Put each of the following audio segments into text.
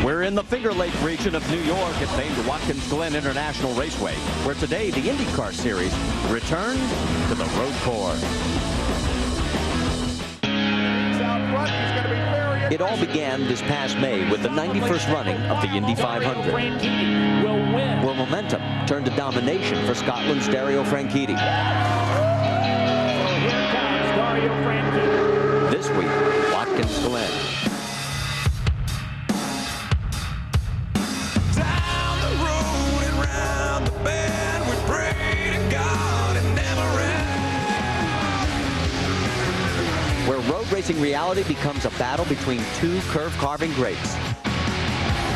We're in the Finger Lake region of New York at famed Watkins Glen International Raceway, where today the Indycar Series returns to the road course. It all began this past May with the 91st running of the Indy 500, where momentum turned to domination for Scotland's Dario Franchitti. This week, Watkins Glen. Down the road and round the bend, we pray to God and never end. Where road racing reality becomes a battle between two curve-carving greats.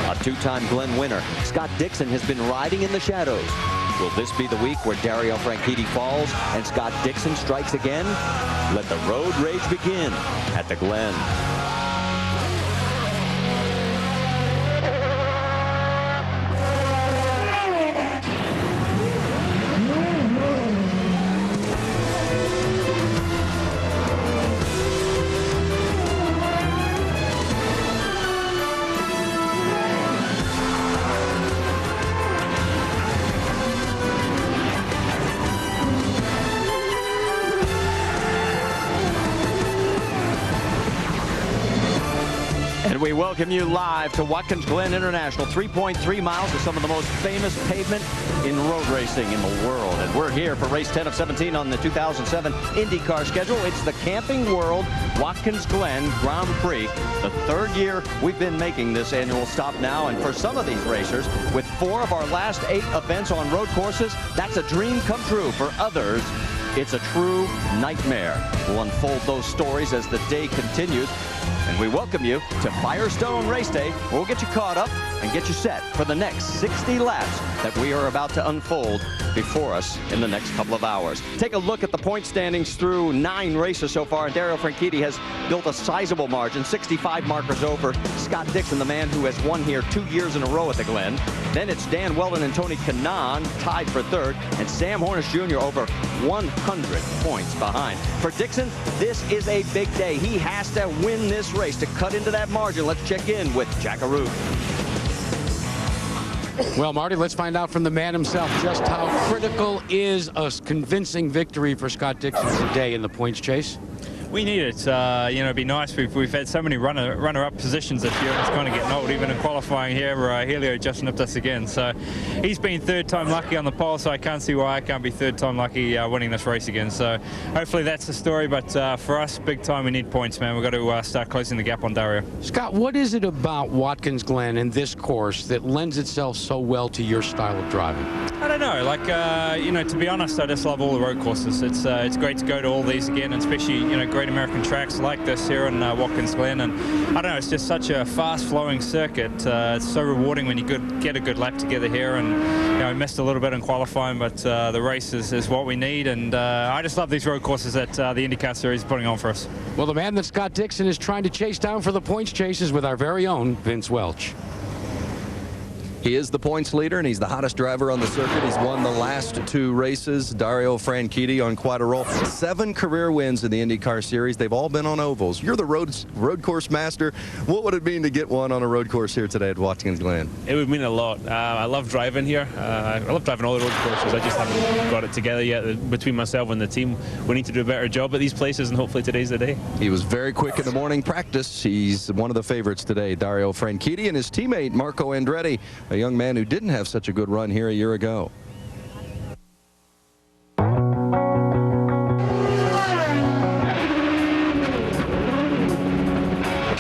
A two-time Glen winner, Scott Dixon has been riding in the shadows. Will this be the week where Dario Franchitti falls and Scott Dixon strikes again? Let the road rage begin at the Glen. And we welcome you live to Watkins Glen International. 3.3 miles of some of the most famous pavement in road racing in the world. And we're here for race 10 of 17 on the 2007 IndyCar schedule. It's the Camping World Watkins Glen Grand Prix. The third year we've been making this annual stop now. And for some of these racers, with 4 of our last 8 events on road courses, that's a dream come true. For others, it's a true nightmare. We'll unfold those stories as the day continues. And we welcome you to Firestone Race Day. We'll get you caught up and get you set for the next 60 laps that we are about to unfold before us in the next couple of hours. Take a look at the point standings through 9 races so far, and Dario Franchitti has built a sizable margin, 65 markers over Scott Dixon, the man who has won here 2 years in a row at the Glen. Then it's Dan Weldon and Tony Kanaan tied for third, and Sam Hornish Jr. over 100 points behind. For Dixon, this is a big day. He has to win this race to cut into that margin. Let's check in with Jackaroo. Well, Marty, let's find out from the man himself just how critical is a convincing victory for Scott Dixon today in the points chase. We need it. It'd be nice. We've had so many runner-up positions this year, and it's kind of getting old. Even in qualifying here, Helio just nipped us again. So he's been third time lucky on the pole, so I can't see why I can't be third time lucky winning this race again. So hopefully that's the story. But for us, big time, we need points, man. We've got to start closing the gap on Dario. Scott, what is it about Watkins Glen and this course that lends itself so well to your style of driving? I don't know. Like, to be honest, I just love all the road courses. It's great to go to all these again, and especially, great American tracks like this here in Watkins Glen. And I don't know, it's just such a fast-flowing circuit. It's so rewarding when you get a good lap together here. And we missed a little bit in qualifying, but the race is what we need. And I just love these road courses that the IndyCar Series is putting on for us. Well, the man that Scott Dixon is trying to chase down for the points chases with our very own Vince Welch. He is the points leader, and he's the hottest driver on the circuit. He's won the last 2 races. Dario Franchitti on quite a roll. 7 career wins in the IndyCar Series. They've all been on ovals. You're the road course master. What would it mean to get one on a road course here today at Watkins Glen? It would mean a lot. I love driving here. I love driving all the road courses. I just haven't got it together yet between myself and the team. We need to do a better job at these places, and hopefully today's the day. He was very quick in the morning practice. He's one of the favorites today, Dario Franchitti, and his teammate Marco Andretti, a young man who didn't have such a good run here a year ago.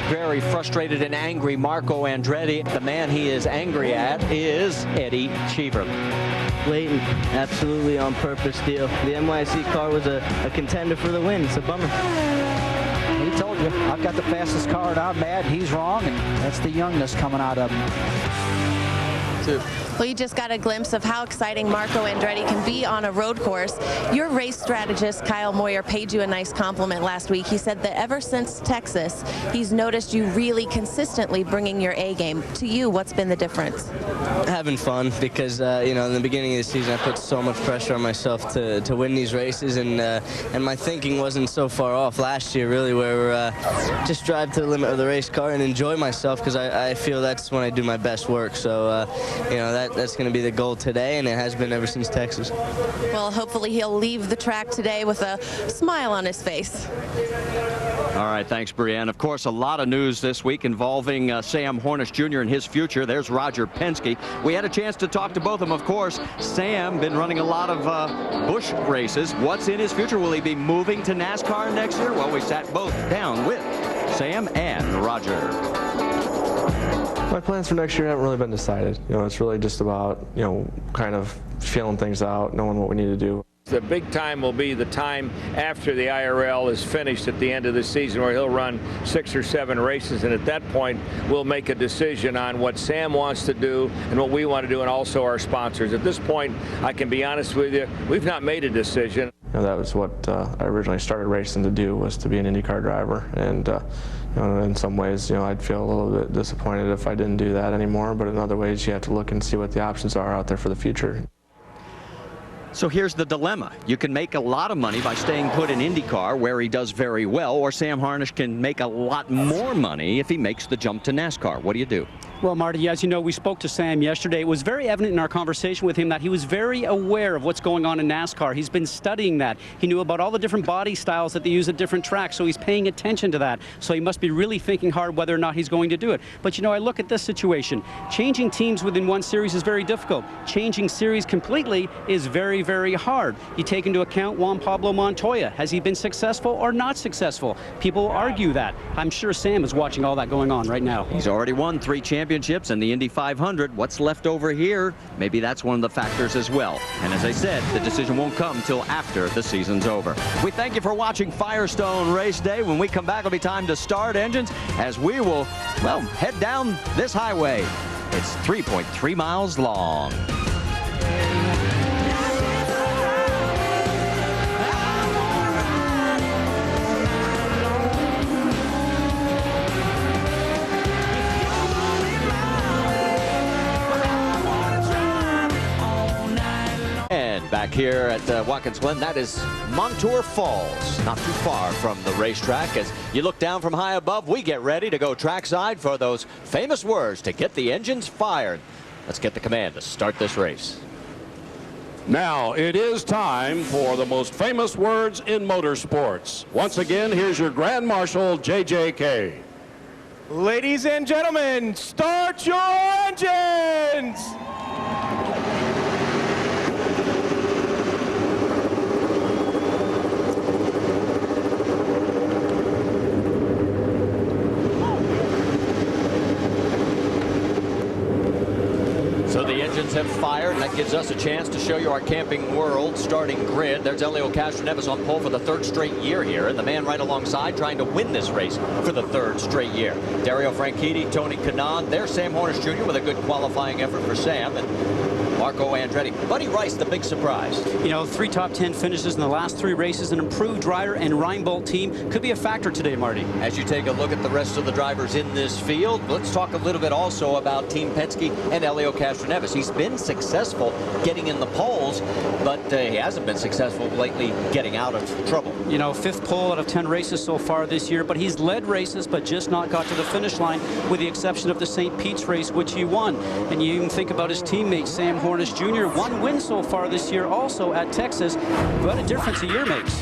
Very frustrated and angry Marco Andretti. The man he is angry at is Eddie Cheever. Blatant, absolutely on purpose deal. The NYC car was a contender for the win. It's a bummer. He told you, I've got the fastest car and I'm mad. He's wrong, and that's the youngness coming out of him. too. Well, you just got a glimpse of how exciting Marco Andretti can be on a road course. Your race strategist, Kyle Moyer, paid you a nice compliment last week. He said that ever since Texas, he's noticed you really consistently bringing your A game. To you, what's been the difference? Having fun, because you know, in the beginning of the season I put so much pressure on myself to win these races, and my thinking wasn't so far off last year, really, where just drive to the limit of the race car and enjoy myself, because I feel that's when I do my best work. So you know, that's going to be the goal today, and it has been ever since Texas. Well, hopefully he'll leave the track today with a smile on his face. All right, thanks, Brienne. Of course, a lot of news this week involving Sam Hornish Jr. and his future. There's Roger Penske. We had a chance to talk to both of them, of course. Sam been running a lot of Busch races. What's in his future? Will he be moving to NASCAR next year? Well, we sat both down with Sam and Roger. My plans for next year haven't really been decided. You know, it's really just about, you know, kind of feeling things out, knowing what we need to do. The big time will be the time after the IRL is finished at the end of the season, where he'll run 6 or 7 races, and at that point we'll make a decision on what Sam wants to do and what we want to do, and also our sponsors. At this point, I can be honest with you, we've not made a decision. You know, that was what I originally started racing to do, was to be an IndyCar driver, and you know, in some ways, you know, I'd feel a little bit disappointed if I didn't do that anymore, but in other ways you have to look and see what the options are out there for the future. So here's the dilemma. You can make a lot of money by staying put in IndyCar, where he does very well, or Sam Hornish can make a lot more money if he makes the jump to NASCAR. What do you do? Well, Marty, as you know, we spoke to Sam yesterday. It was very evident in our conversation with him that he was very aware of what's going on in NASCAR. He's been studying that. He knew about all the different body styles that they use at different tracks, so he's paying attention to that. So he must be really thinking hard whether or not he's going to do it. But, you know, I look at this situation. Changing teams within one series is very difficult. Changing series completely is very, very hard. You take into account Juan Pablo Montoya. Has he been successful or not successful? People argue that. I'm sure Sam is watching all that going on right now. He's already won 3 championships and the Indy 500. What's left over here? Maybe that's one of the factors as well. And as I said, the decision won't come till after the season's over. We thank you for watching Firestone Race Day. When we come back, it'll be time to start engines as we will, well, head down this highway. It's 3.3 miles long. Back here at Watkins Glen, that is Montour Falls, not too far from the racetrack. As you look down from high above, we get ready to go trackside for those famous words to get the engines fired. Let's get the command to start this race. Now it is time for the most famous words in motorsports. Once again, here's your Grand Marshal, JJK. Ladies and gentlemen, start your engines! So the engines have fired, and that gives us a chance to show you our Camping World starting grid. There's Elio Castroneves on pole for the 3rd straight year here, and the man right alongside trying to win this race for the 3rd straight year. Dario Franchitti, Tony Kanaan. There's Sam Hornish Jr. with a good qualifying effort for Sam, and Marco Andretti. Buddy Rice, the big surprise. You know, 3 top 10 finishes in the last 3 races. An improved rider and Reinbold team could be a factor today, Marty. As you take a look at the rest of the drivers in this field, let's talk a little bit also about Team Penske and Elio Castroneves. He's been successful getting in the poles, but he hasn't been successful lately getting out of trouble. You know, 5th pole out of 10 races so far this year, but he's led races but just not got to the finish line, with the exception of the St. Pete's race, which he won. And you even think about his teammate Sam Hornish Jr. 1 win so far this year, also at Texas. What a difference a year makes.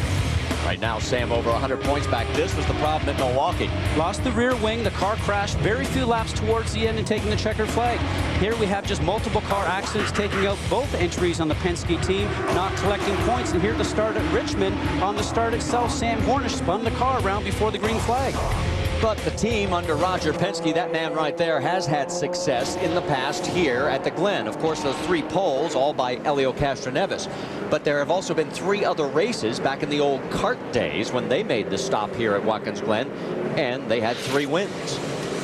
Right now, Sam over 100 points back. This was the problem at Milwaukee. Lost the rear wing, the car crashed, very few laps towards the end and taking the checkered flag. Here we have just multiple car accidents taking out both entries on the Penske team, not collecting points. And here at the start at Richmond, on the start itself, Sam Hornish spun the car around before the green flag. But the team under Roger Penske, that man right there, has had success in the past here at the Glen. Of course, those 3 poles, all by Elio Castroneves. But there have also been 3 other races back in the old kart days when they made the stop here at Watkins Glen, and they had 3 wins.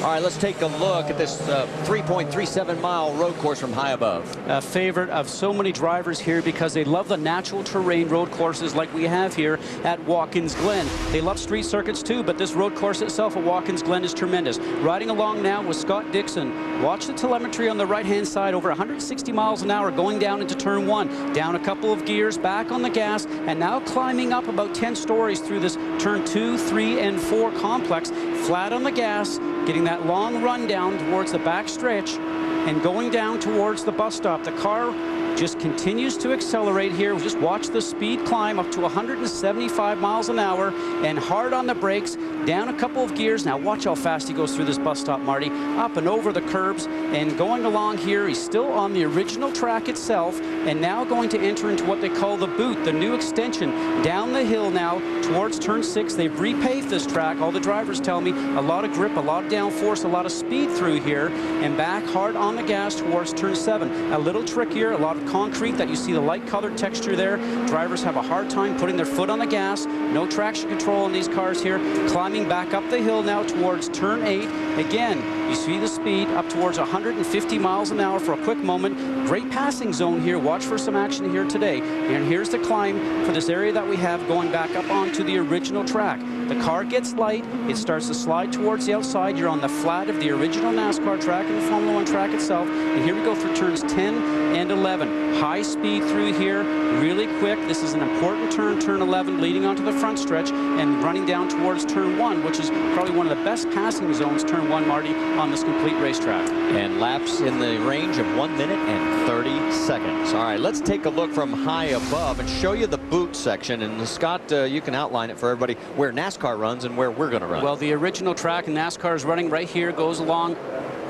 All right, let's take a look at this 3.37-mile road course from high above. A favorite of so many drivers here because they love the natural terrain road courses like we have here at Watkins Glen. They love street circuits too, but this road course itself at Watkins Glen is tremendous. Riding along now with Scott Dixon. Watch the telemetry on the right-hand side, over 160 miles an hour going down into turn 1. Down a couple of gears, back on the gas, and now climbing up about 10 stories through this turn 2, 3, and 4 complex. Flat on the gas, getting that long run down towards the back stretch and going down towards the bus stop. The car just continues to accelerate here. Just watch the speed climb up to 175 miles an hour and hard on the brakes, down a couple of gears. Now watch how fast he goes through this bus stop, Marty. Up and over the curbs and going along here. He's still on the original track itself and now going to enter into what they call the boot, the new extension down the hill now towards turn 6. They've repaved this track. All the drivers tell me a lot of grip, a lot of downforce, a lot of speed through here and back hard on the gas towards turn 7. A little trickier, a lot of concrete that you see the light colored texture there. Drivers have a hard time putting their foot on the gas. No traction control in these cars here. Climbing back up the hill now towards turn 8. Again, you see the speed up towards 150 miles an hour for a quick moment. Great passing zone here. Watch for some action here today. And here's the climb for this area that we have going back up onto the original track. The car gets light. It starts to slide towards the outside. You're on the flat of the original NASCAR track and the Formula 1 track itself. And here we go through turns 10 and 11. High speed through here, really quick. This is an important turn, turn 11, leading onto the front stretch and running down towards turn 1, which is probably one of the best passing zones, turn 1, Marty, on this complete racetrack. And laps in the range of 1 minute and 30 seconds. All right, let's take a look from high above and show you the boot section. And Scott, you can outline it for everybody where NASCAR runs and where we're going to run. Well, the original track and NASCAR is running right here, goes along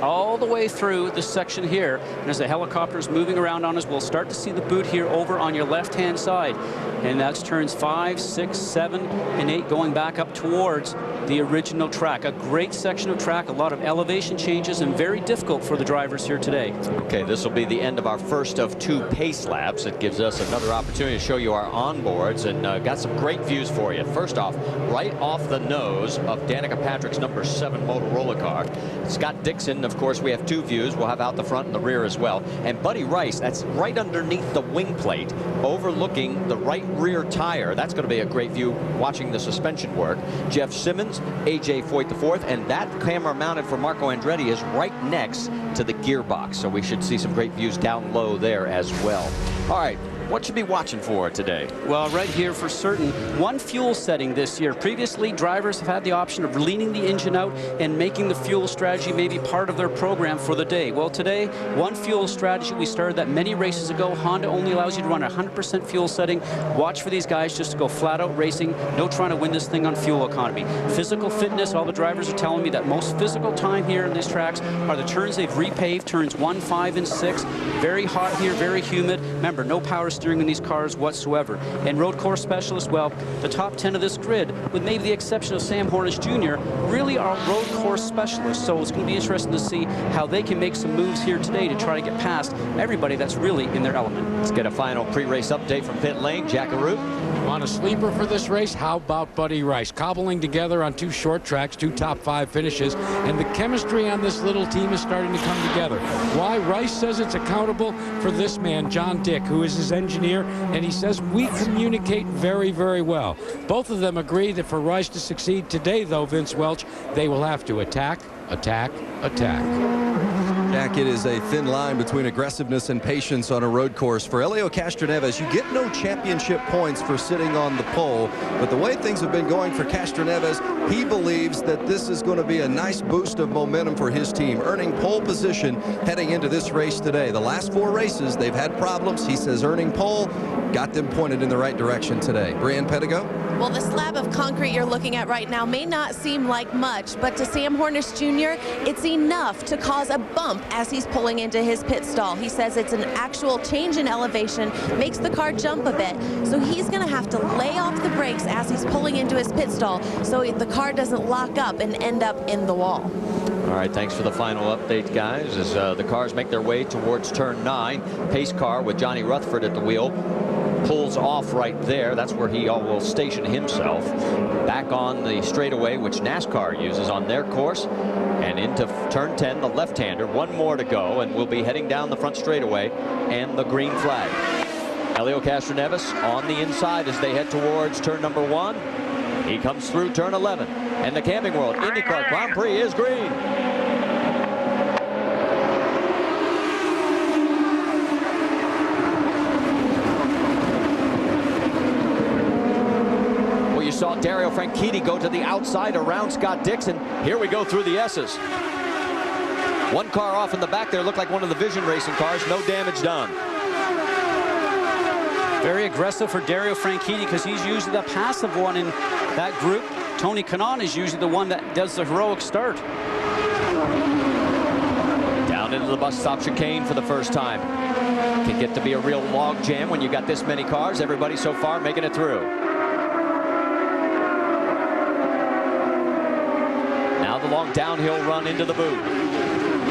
all the way through this section here. And as the helicopter is moving around on us, we'll start to see the boot here over on your left-hand side. And that's turns 5, 6, 7, and 8 going back up towards the original track. A great section of track, a lot of elevation changes, and very difficult for the drivers here today. Okay, this will be the end of our first of 2 pace laps. It gives us another opportunity to show you our onboards and got some great views for you. First off, right off the nose of Danica Patrick's number 7 Motorola car. Scott Dixon, of course, we have 2 views. We'll have out the front and the rear as well. And Buddy Rice, that's right underneath the wing plate, overlooking the right rear tire. That's going to be a great view watching the suspension work. Jeff Simmons, AJ Foyt IV, and that camera mounted for Marco Andretti is right next to the gearbox. So we should see some great views down low there as well. All right. What should be watching for today? Well, right here for certain, 1 fuel setting this year. Previously, drivers have had the option of leaning the engine out and making the fuel strategy maybe part of their program for the day. Well, today, 1 fuel strategy. We started that many races ago. Honda only allows you to run 100% fuel setting. Watch for these guys just to go flat out racing. No trying to win this thing on fuel economy. Physical fitness, all the drivers are telling me that most physical time here in these tracks are the turns they've repaved, turns 1, 5, and 6. Very hot here, very humid. Remember, no power steering in these cars whatsoever. And road course specialists, well, the top 10 of this grid, with maybe the exception of Sam Hornish Jr., really are road course specialists. So it's going to be interesting to see how they can make some moves here today to try to get past everybody that's really in their element. Let's get a final pre-race update from pit lane. Jack Arute. On a sleeper for this race, how about Buddy Rice? Cobbling together on 2 short tracks, 2 top 5 finishes, and the chemistry on this little team is starting to come together. Why? Rice says it's accountable for this man, John Dick, who is his engineer, and he says we communicate very, very well. Both of them agree that for Rice to succeed today, though, Vince Welch, they will have to attack, attack, attack. Jack, it is a thin line between aggressiveness and patience on a road course. For Helio Castroneves, you get no championship points for sitting on the pole, but the way things have been going for Castroneves, he believes that this is going to be a nice boost of momentum for his team, earning pole position heading into this race today. The last 4 races, they've had problems. He says earning pole got them pointed in the right direction today. Brianne Pedigo? Well, the slab of concrete you're looking at right now may not seem like much, but to Sam Hornish Jr., it's enough to cause a bump as he's pulling into his pit stall. He says it's an actual change in elevation, makes the car jump a bit, so he's going to have to lay off the brakes as he's pulling into his pit stall so the car doesn't lock up and end up in the wall. All right, thanks for the final update, guys, as the cars make their way towards turn 9. Pace car with Johnny Rutherford at the wheel pulls off right there. That's where he will station himself. Back on the straightaway, which NASCAR uses on their course. And into turn 10, the left-hander. One more to go, and we'll be heading down the front straightaway and the green flag. Helio Castroneves on the inside as they head towards turn number 1. He comes through turn 11. And the Camping World IndyCar Grand Prix is green. Well, you saw Dario Franchitti go to the outside around Scott Dixon. Here we go through the S's. One car off in the back there looked like one of the Vision Racing cars. No damage done. Very aggressive for Dario Franchitti because he's usually the passive one in that group. Tony Kanaan is usually the one that does the heroic start. Down into the bus stop chicane for the first time. Can get to be a real log jam when you got this many cars. Everybody so far making it through. Now the long downhill run into the boot.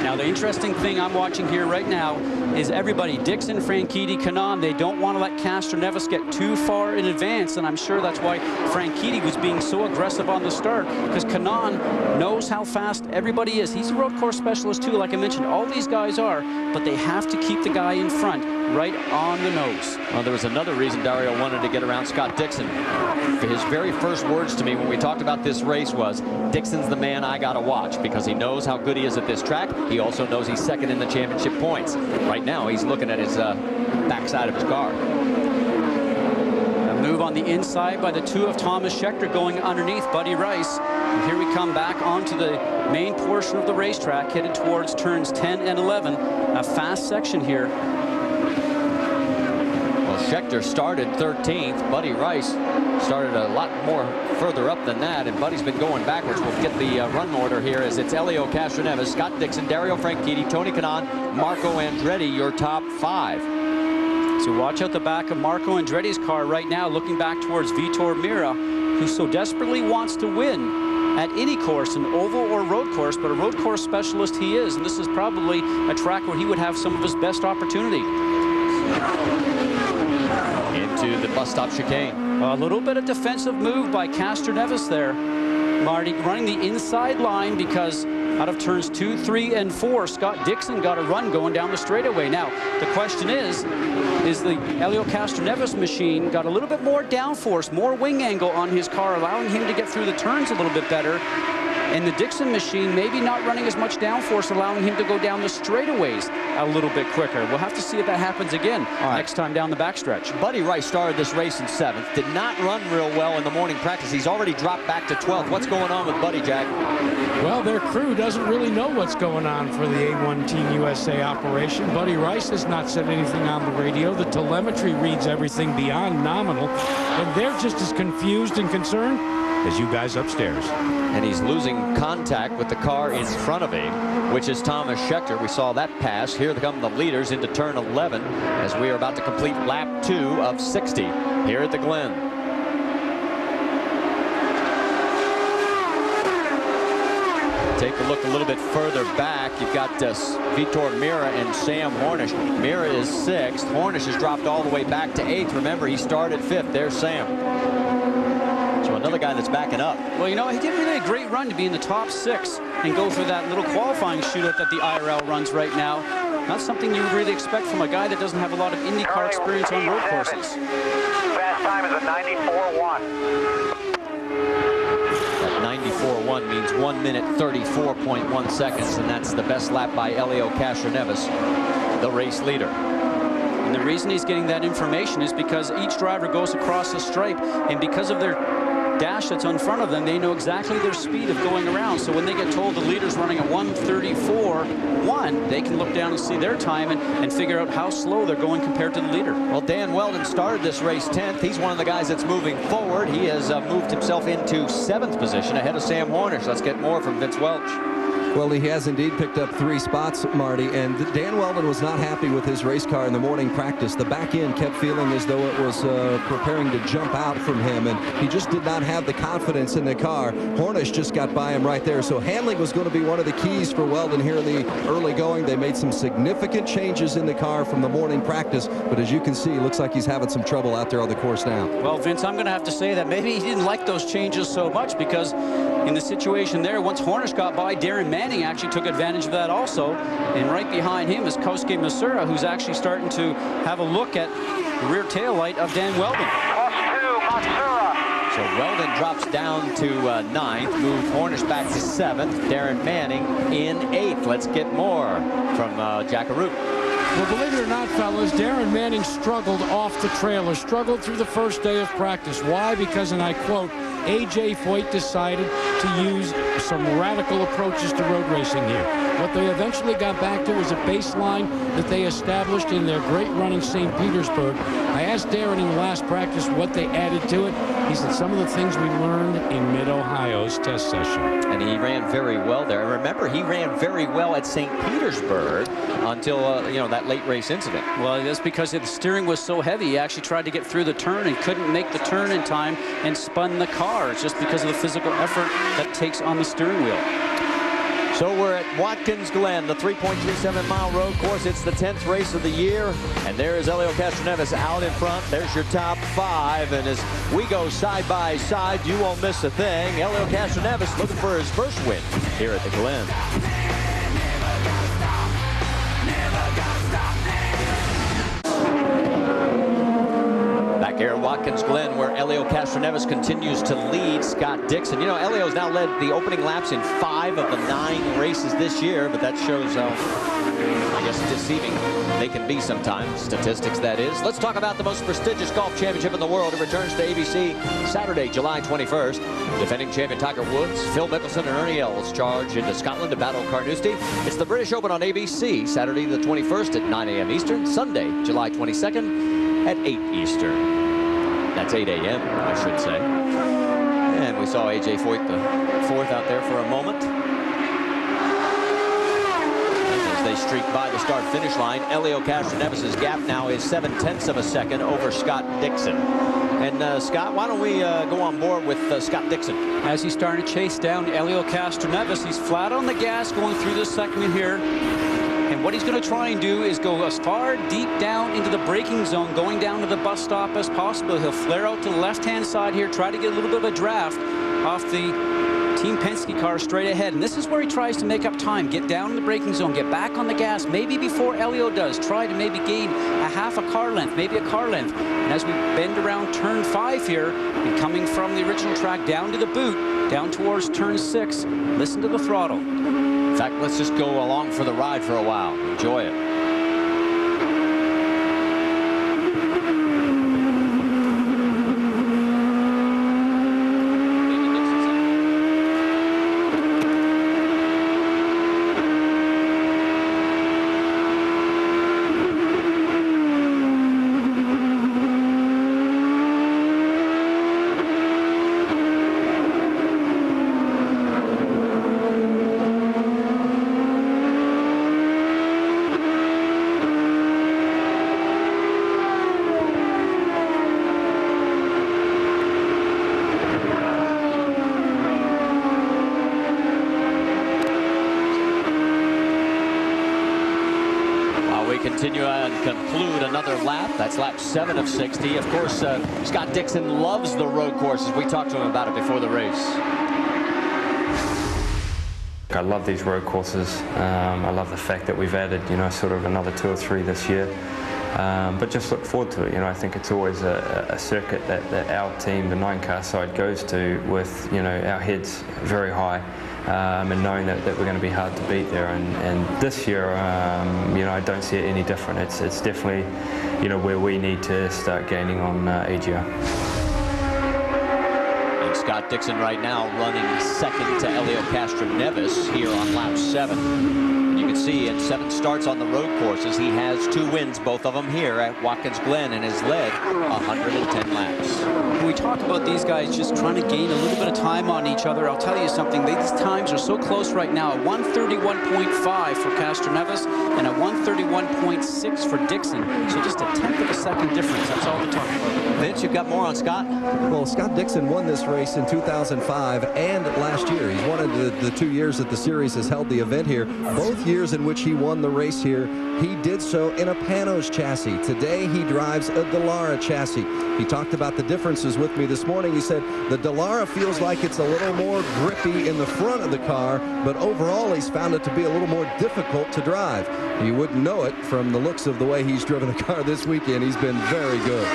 Now the interesting thing I'm watching here right now is everybody, Dixon, Franchitti, Kanaan, they don't want to let Castroneves get too far in advance, and I'm sure that's why Franchitti was being so aggressive on the start, because Kanaan knows how fast everybody is. He's a road course specialist too, like I mentioned. All these guys are, but they have to keep the guy in front right on the nose. Well, there was another reason Dario wanted to get around Scott Dixon. His very first words to me when we talked about this race was, Dixon's the man I gotta watch, because he knows how good he is at this track. He also knows he's second in the championship points. Right now he's looking at his backside of his car. A move on the inside by the two of Thomas Schechter going underneath Buddy Rice. And here we come back onto the main portion of the racetrack, headed towards turns 10 and 11. A fast section here. Well, Schechter started 13th. Buddy Rice started a lot more further up than that, and Buddy's been going backwards. We'll get the run order here as it's Helio Castroneves, Scott Dixon, Dario Franchitti, Tony Kanaan, Marco Andretti, your top 5. So watch out the back of Marco Andretti's car right now, looking back towards Vitor Mira, who so desperately wants to win at any course, an oval or road course, but a road course specialist he is, and this is probably a track where he would have some of his best opportunity. Into the bus stop chicane. A little bit of defensive move by Castroneves there. Marty running the inside line because out of turns 2, 3, and 4, Scott Dixon got a run going down the straightaway. Now, the question is the Helio Castroneves machine got a little bit more downforce, more wing angle on his car, allowing him to get through the turns a little bit better. And the Dixon machine maybe not running as much downforce, allowing him to go down the straightaways a little bit quicker. We'll have to see if that happens again next time down the backstretch. Buddy Rice started this race in 7th. Did not run real well in the morning practice. He's already dropped back to 12th. What's going on with Buddy, Jack? Well, their crew doesn't really know what's going on for the A1 Team USA operation. Buddy Rice has not said anything on the radio. The telemetry reads everything beyond nominal, and they're just as confused and concerned as you guys upstairs. And he's losing contact with the car in front of him, which is Thomas Schechter. We saw that pass. Here come the leaders into turn 11 as we are about to complete lap 2 of 60 here at the Glen. Take a look a little bit further back. You've got Vitor Mira and Sam Hornish. Mira is 6th. Hornish has dropped all the way back to 8th. Remember, he started 5th. There's Sam. So another guy that's backing up. Well, you know, he did really a great run to be in the top 6 and go through that little qualifying shootout that the IRL runs right now. Not something you would really expect from a guy that doesn't have a lot of IndyCar experience on road courses. Fast time is a 94.1. That 94.1 means 1 minute 34.1 seconds, and that's the best lap by Helio Castroneves, the race leader. And the reason he's getting that information is because each driver goes across the stripe, and because of their dash that's in front of them, they know exactly their speed of going around. So when they get told the leader's running a 1:34.1, they can look down and see their time and figure out how slow they're going compared to the leader. Well, Dan Weldon started this race 10th. He's one of the guys that's moving forward. He has moved himself into 7th position ahead of Sam Hornish. Let's get more from Vince Welch. Well, he has indeed picked up 3 spots, Marty, and Dan Weldon was not happy with his race car in the morning practice. The back end kept feeling as though it was preparing to jump out from him, and he just did not have the confidence in the car. Hornish just got by him right there, so handling was going to be one of the keys for Weldon here in the early going. They made some significant changes in the car from the morning practice, but as you can see, it looks like he's having some trouble out there on the course now. Well, Vince, I'm going to have to say that maybe he didn't like those changes so much, because in the situation there. Once Hornish got by, Darren Manning actually took advantage of that also. And right behind him is Kosuke Masura, who's actually starting to have a look at the rear tail light of Dan Weldon. So Weldon drops down to 9th, moved Hornish back to 7th, Darren Manning in 8th. Let's get more from Jack Arute. Well, believe it or not, fellas, Darren Manning struggled off the trailer, struggled through the first day of practice. Why? Because, and I quote, A.J. Foyt decided to use some radical approaches to road racing here. What they eventually got back to was a baseline that they established in their great run in St. Petersburg. I asked Darren in the last practice what they added to it. He said some of the things we learned in Mid-Ohio's test session. And he ran very well there. And remember, he ran very well at St. Petersburg until, you know, that late race incident. Well, that's because the steering was so heavy. He actually tried to get through the turn and couldn't make the turn in time and spun the car. It's just because of the physical effort that takes on the steering wheel. So we're at Watkins Glen, the 3.37-mile road course. It's the 10th race of the year. And there's Helio Castroneves out in front. There's your top 5. And as we go side by side, you won't miss a thing. Helio Castroneves looking for his first win here at the Glen. Back here at Watkins Glen, where Helio Castroneves continues to lead Scott Dixon. You know, Helio's now led the opening laps in 5 of the 9 races this year, but that shows how, I guess, deceiving they can be sometimes. Statistics, that is. Let's talk about the most prestigious golf championship in the world. It returns to ABC Saturday, July 21st. Defending champion Tiger Woods, Phil Mickelson, and Ernie Els charge into Scotland to battle Carnoustie. It's the British Open on ABC, Saturday the 21st at 9 a.m. Eastern, Sunday, July 22nd at 8 Eastern. That's 8 a.m., I should say. And we saw A.J. Foyt, the 4th, out there for a moment. As they streak by the start-finish line, Helio Castroneves' gap now is 0.7 of a second over Scott Dixon. And Scott, why don't we go on board with Scott Dixon? As he's starting to chase down Helio Castroneves, he's flat on the gas going through this segment here. And what he's going to try and do is go as far deep down into the braking zone, going down to the bus stop as possible. He'll flare out to the left-hand side here, try to get a little bit of a draft off the Team Penske car straight ahead. And this is where he tries to make up time, get down in the braking zone, get back on the gas, maybe before Helio does, try to maybe gain a half a car length, maybe a car length. And as we bend around turn 5 here, and coming from the original track down to the boot, down towards turn 6, listen to the throttle. In fact, let's just go along for the ride for a while. Enjoy it. Continue and conclude another lap. That's lap 7 of 60. Of course, Scott Dixon loves the road courses. We talked to him about it before the race. I love these road courses. I love the fact that we've added, you know, sort of another 2 or 3 this year. But just look forward to it. You know, I think it's always a circuit that our team, the 9-car side, goes to with, you know, our heads very high. And knowing that we're going to be hard to beat there, and this year, you know, I don't see it any different. It's definitely, you know, where we need to start gaining on AGR. And Scott Dixon right now running 2nd to Helio Castroneves here on lap 7. You can see in 7 starts on the road courses, he has 2 wins, both of them here at Watkins Glen, and has led 110 laps. When we talk about these guys just trying to gain a little bit of time on each other, I'll tell you something. These times are so close right now. A 1:31.5 for Castroneves and a 1:31.6 for Dixon. So just a 1/10 of a second difference. That's all we're talking about. Vince, you've got more on Scott? Well, Scott Dixon won this race in 2005 and last year. He's won it the 2 years that the series has held the event here. Both years years in which he won the race here, he did so in a Panos chassis. Today he drives a Dallara chassis. He talked about the differences with me this morning. He said the Dallara feels like it's a little more grippy in the front of the car, but overall he's found it to be a little more difficult to drive. You wouldn't know it from the looks of the way he's driven the car this weekend. He's been very good.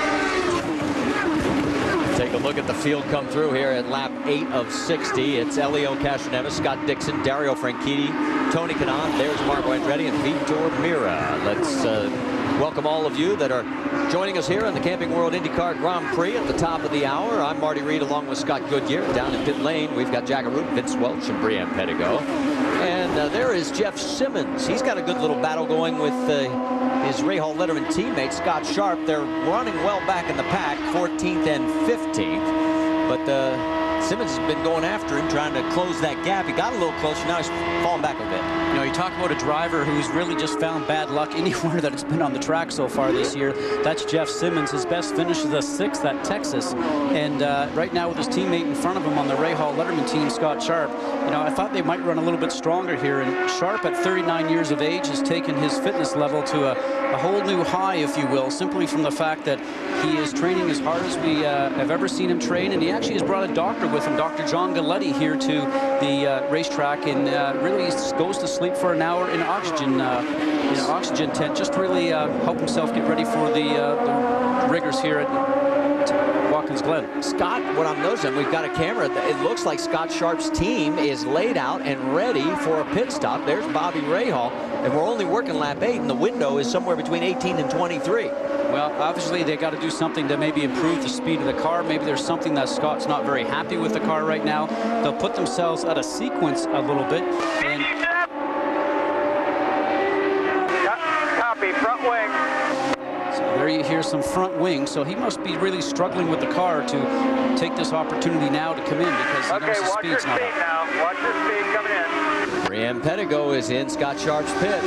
Take a look at the field come through here at lap 8 of 60. It's Elio Castroneves, Scott Dixon, Dario Franchitti, Tony Kanaan. There's Marco Andretti and Vitor Mira. Let's welcome all of you that are joining us here on the Camping World IndyCar Grand Prix at the top of the hour. I'm Marty Reed along with Scott Goodyear. Down in pit lane, we've got Jack Arute, Vince Welch, and Brian Pedigo. And there is Jeff Simmons. He's got a good little battle going with his Ray Hall Letterman teammate, Scott Sharp. They're running well back in the pack, 14th and 15th. But Simmons has been going after him, trying to close that gap. He got a little closer. Now he's falling back a bit. You know, you talk about a driver who's really just found bad luck anywhere that it's been on the track so far this year. That's Jeff Simmons. His best finish is a 6th at Texas. And right now with his teammate in front of him on the Ray Hall Letterman team, Scott Sharp, you know, I thought they might run a little bit stronger here. And Sharp at 39 years of age has taken his fitness level to a whole new high, if you will, simply from the fact that he is training as hard as we have ever seen him train. And he actually has brought a doctor with him, Dr. John Galletti, here to the racetrack, and really goes to sleep for an hour in oxygen tent, just to really help himself get ready for the rigors here at Watkins Glen. Scott, what I'm noticing, we've got a camera. It looks like Scott Sharp's team is laid out and ready for a pit stop. There's Bobby Rahal, and we're only working lap 8, and the window is somewhere between 18 and 23. Well, obviously they got to do something to maybe improve the speed of the car. Maybe there's something that Scott's not very happy with the car right now. They'll put themselves out of sequence a little bit. And copy, front wing. so there you hear some front wing. So he must be really struggling with the car to take this opportunity now to come in, because he knows his speed's not up. Now. Watch your speed coming in. Brian Pedigo is in Scott Sharp's pit.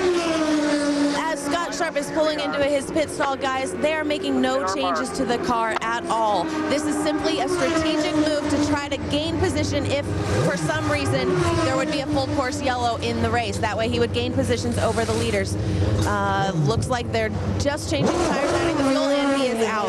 As Scott Sharp is pulling into his pit stall, guys, they are making no changes to the car at all. This is simply a strategic move to try to gain position if, for some reason, there would be a full course yellow in the race. That way he would gain positions over the leaders. Looks like they're just changing tires, adding the fuel in. He is out.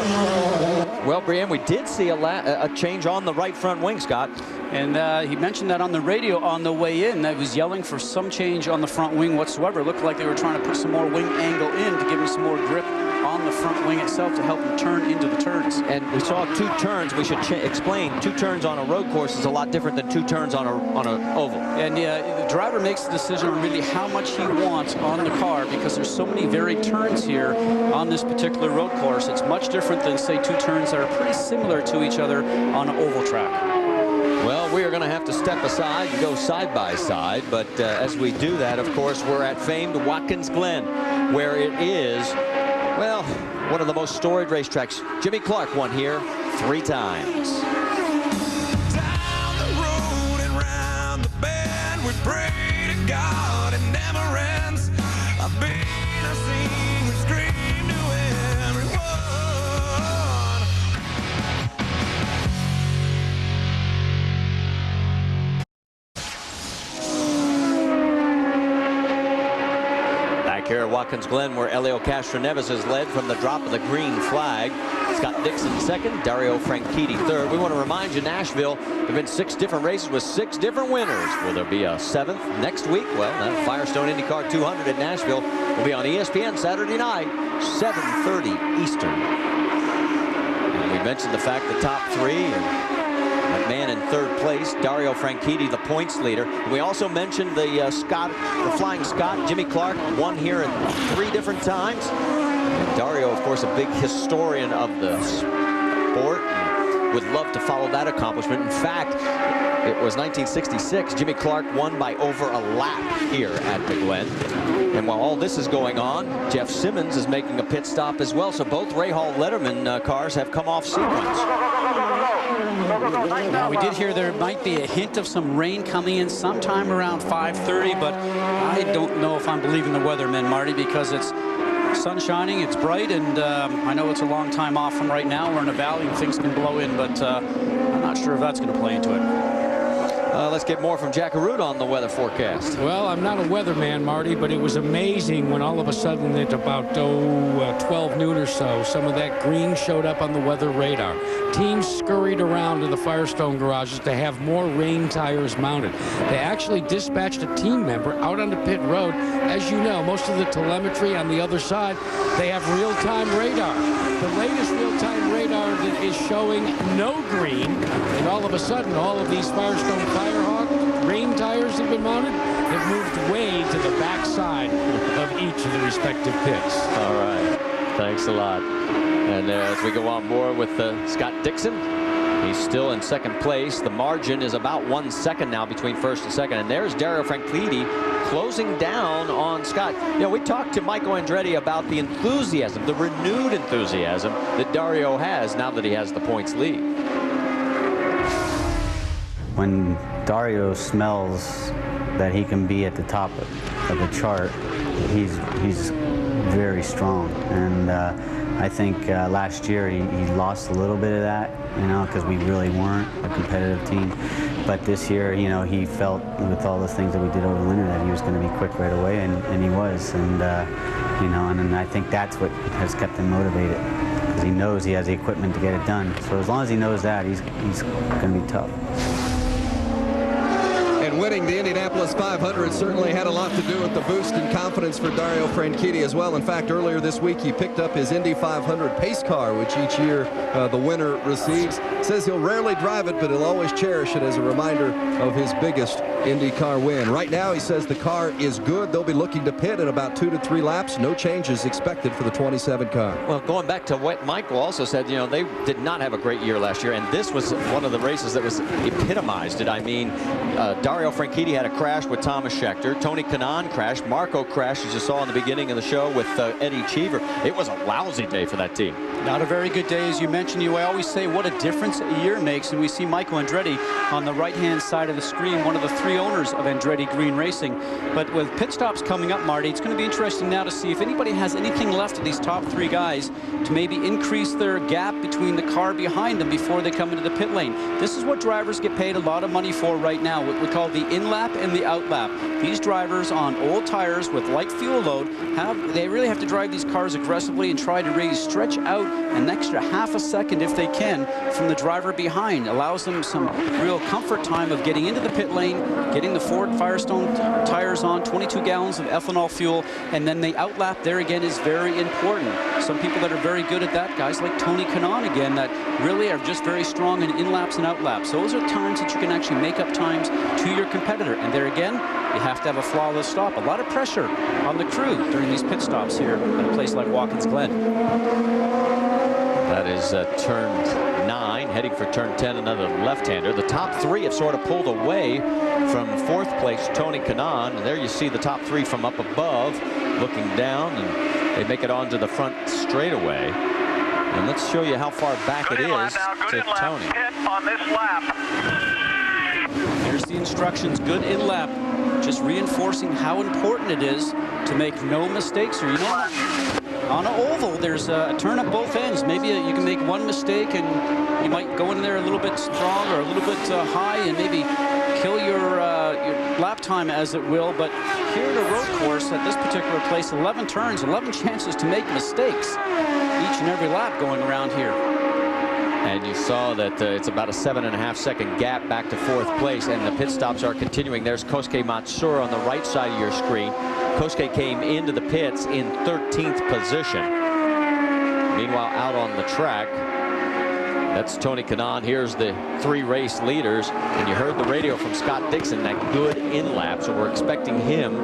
Well, Brian, we did see a change on the right front wing, Scott. And he mentioned that on the radio on the way in. That was yelling for some change on the front wing whatsoever. It looked like they were trying to put some more wing angle in to give him some more grip on the front wing itself to help him turn into the turns. And we saw 2 turns. We should explain 2 turns on a road course is a lot different than 2 turns on an oval. And the driver makes the decision on really how much he wants on the car, because there's so many varied turns here on this particular road course. It's much different than, say, 2 turns that are pretty similar to each other on an oval track. Well, we are going to have to step aside and go side by side, but as we do that, of course, we're at famed Watkins Glen, where it is, well, one of the most storied racetracks. Jimmy Clark won here 3 times. Down the road and round the bend, we pray to God it never ends. I've been, I've seen, we scream to everyone. Back here at Watkins Glen, where Elio Castroneves has led from the drop of the green flag. Scott Dixon second, Dario Franchitti third. We want to remind you, Nashville, there have been 6 different races with 6 different winners. Will there be a 7th next week? Well, that Firestone IndyCar 200 at Nashville will be on ESPN Saturday night, 7:30 Eastern. And we mentioned the fact the top 3, and McMahon in 3rd place, Dario Franchitti, the points leader. We also mentioned the Flying Scot, Jimmy Clark, won here in 3 different times. And Dario, of course, a big historian of the sport, and would love to follow that accomplishment. In fact, it was 1966. Jimmy Clark won by over a lap here at the Glen. And while all this is going on, Jeff Simmons is making a pit stop as well. So both Ray Hall Letterman cars have come off sequence. Now, we did hear there might be a hint of some rain coming in sometime around 5:30, but I don't know if I'm believing the weathermen, Marty, because it's sun shining, it's bright, and I know it's a long time off from right now. We're in a valley and things can blow in, but I'm not sure if that's going to play into it. Let's get more from Jack Arute on the weather forecast. Well, I'm not a weatherman, Marty, but it was amazing when all of a sudden at about 12 noon or so, some of that green showed up on the weather radar. Teams scurried around to the Firestone garages to have more rain tires mounted. They actually dispatched a team member out onto pit road. As you know, most of the telemetry on the other side, they have real-time radar. The latest real-time radar that is showing no green, and all of a sudden, all of these Firestone Firehawk rain tires have been mounted. Have moved way to the back side of each of the respective pits. All right. Thanks a lot. And as we go on board with Scott Dixon, he's still in second place. The margin is about 1 second now between first and second. And there's Dario Franchitti closing down on Scott. You know, we talked to Michael Andretti about the enthusiasm, the renewed enthusiasm that Dario has now that he has the points lead. When Dario smells that he can be at the top of the chart, he's very strong. And I think last year he lost a little bit of that, you know, because we really weren't a competitive team. But this year, you know, he felt with all the things that we did over the winter that he was going to be quick right away, and he was. And, you know, and I think that's what has kept him motivated, because he knows he has the equipment to get it done. So as long as he knows that, he's going to be tough. And winning the Indianapolis 500 certainly had a lot to do with the boost in confidence for Dario Franchitti as well. In fact, earlier this week, he picked up his Indy 500 pace car, which each year the winner receives. Says he'll rarely drive it, but he'll always cherish it as a reminder of his biggest Indycar win. Right now, he says the car is good. They'll be looking to pit in about 2 to 3 laps. No changes expected for the 27 car. Well, going back to what Michael also said, you know, they did not have a great year last year, and this was one of the races that was epitomized it. I mean, Dario Franchitti had a crash with Thomas Scheckter. Tony Kanaan crashed. Marco crashed, as you saw in the beginning of the show, with Eddie Cheever. It was a lousy day for that team. Not a very good day, as you mentioned. I always say what a difference a year makes, and we see Michael Andretti on the right-hand side of the screen, one of the 3 owners of Andretti Green Racing. But with pit stops coming up, Marty, it's going to be interesting now to see if anybody has anything left of these top 3 guys to maybe increase their gap between the car behind them before they come into the pit lane. This is what drivers get paid a lot of money for right now, what we call the in-lap and the out-lap. These drivers on old tires with light fuel load, they really have to drive these cars aggressively and try to really stretch out an extra half a second if they can from the driver behind. Allows them some real comfort time of getting into the pit lane, getting the Ford Firestone tires on, 22 gallons of ethanol fuel, and then the outlap there again is very important. Some people that are very good at that, guys like Tony Kanaan again, that really are just very strong in in-laps and out-laps. Those are times that you can actually make up times to your competitor. And there again, you have to have a flawless stop. A lot of pressure on the crew during these pit stops here at a place like Watkins Glen. That is turn 9, heading for turn 10, another left-hander. The top 3 have sort of pulled away from 4th place, Tony Kanaan. And there you see the top 3 from up above, looking down, and they make it onto the front straightaway. And let's show you how far back it is to Tony. Pit on this lap. There's the instructions, good in lap. Just reinforcing how important it is to make no mistakes. Or, you know, on an oval, there's a turn at both ends. Maybe you can make one mistake and you might go in there a little bit strong or a little bit high and maybe kill your lap time, as it will. But here at a road course at this particular place, 11 turns, 11 chances to make mistakes each and every lap going around here. And you saw that it's about a 7.5 second gap back to 4th place, and the pit stops are continuing. There's Kosuke Matsura on the right side of your screen. Kosuke came into the pits in 13th position. Meanwhile, out on the track, that's Tony Kanaan. Here's the 3 race leaders, and you heard the radio from Scott Dixon, that good in-lap, so we're expecting him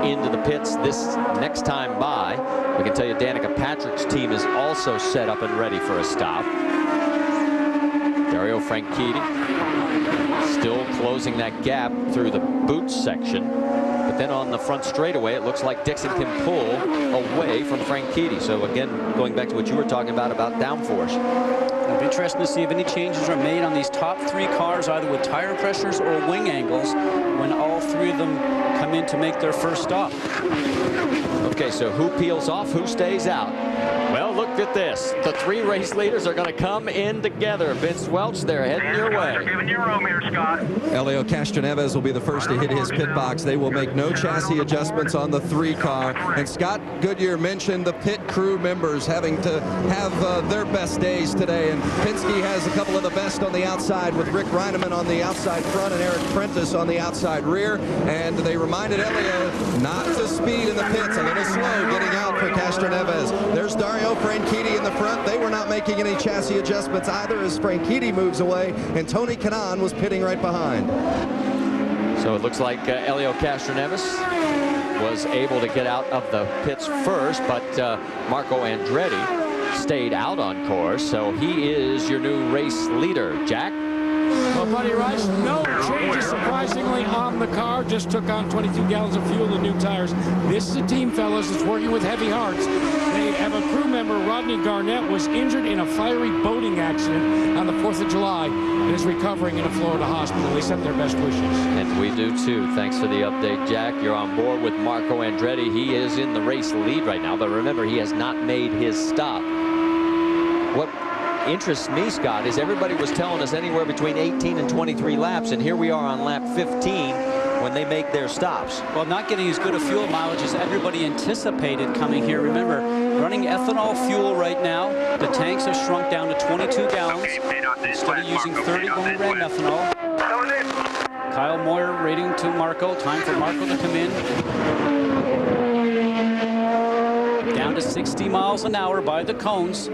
into the pits this next time by. We can tell you Danica Patrick's team is also set up and ready for a stop. Dario Franchitti still closing that gap through the boot section. But then on the front straightaway, it looks like Dixon can pull away from Franchitti. So again, going back to what you were talking about downforce. It'll be interesting to see if any changes are made on these top 3 cars, either with tire pressures or wing angles, when all 3 of them come in to make their first stop. Okay, so who peels off, who stays out? Well, look at this. The 3 race leaders are going to come in together. Vince Welch, they're heading your way. Giving you room here, Scott. Elio Castroneves will be the first to hit his pit box. They will make no chassis adjustments on the 3 car. And Scott Goodyear mentioned the pit crew members having to have their best days today. And Penske has a couple of the best on the outside, with Rick Reineman on the outside front and Eric Prentice on the outside rear. And they reminded Elio not to speed in the pits, a little slow getting out for Castroneves. There's Dario Franchitti in the front. They were not making any chassis adjustments either as Franchitti moves away, and Tony Kanaan was pitting right behind. So it looks like Elio Castroneves was able to get out of the pits first, but Marco Andretti stayed out on course, so he is your new race leader. Jack? Well, Buddy Rice, no changes surprisingly on the car. Just took on 22 gallons of fuel and new tires. This is a team, fellas, that's working with heavy hearts. They have a crew member, Rodney Garnett, was injured in a fiery boating accident on the 4th of July and is recovering in a Florida hospital. They sent their best wishes. And we do too. Thanks for the update, Jack. You're on board with Marco Andretti. He is in the race lead right now, but remember, he has not made his stop. What interests me, Scott, is everybody was telling us anywhere between 18 and 23 laps, and here we are on lap 15 when they make their stops. Well, not getting as good a fuel mileage as everybody anticipated coming here. Remember, running ethanol fuel right now, the tanks have shrunk down to 22 gallons instead of using 30 when we ran ethanol. Kyle Moyer rating to Marco. Time for Marco to come in. Down to 60 miles an hour by the cones.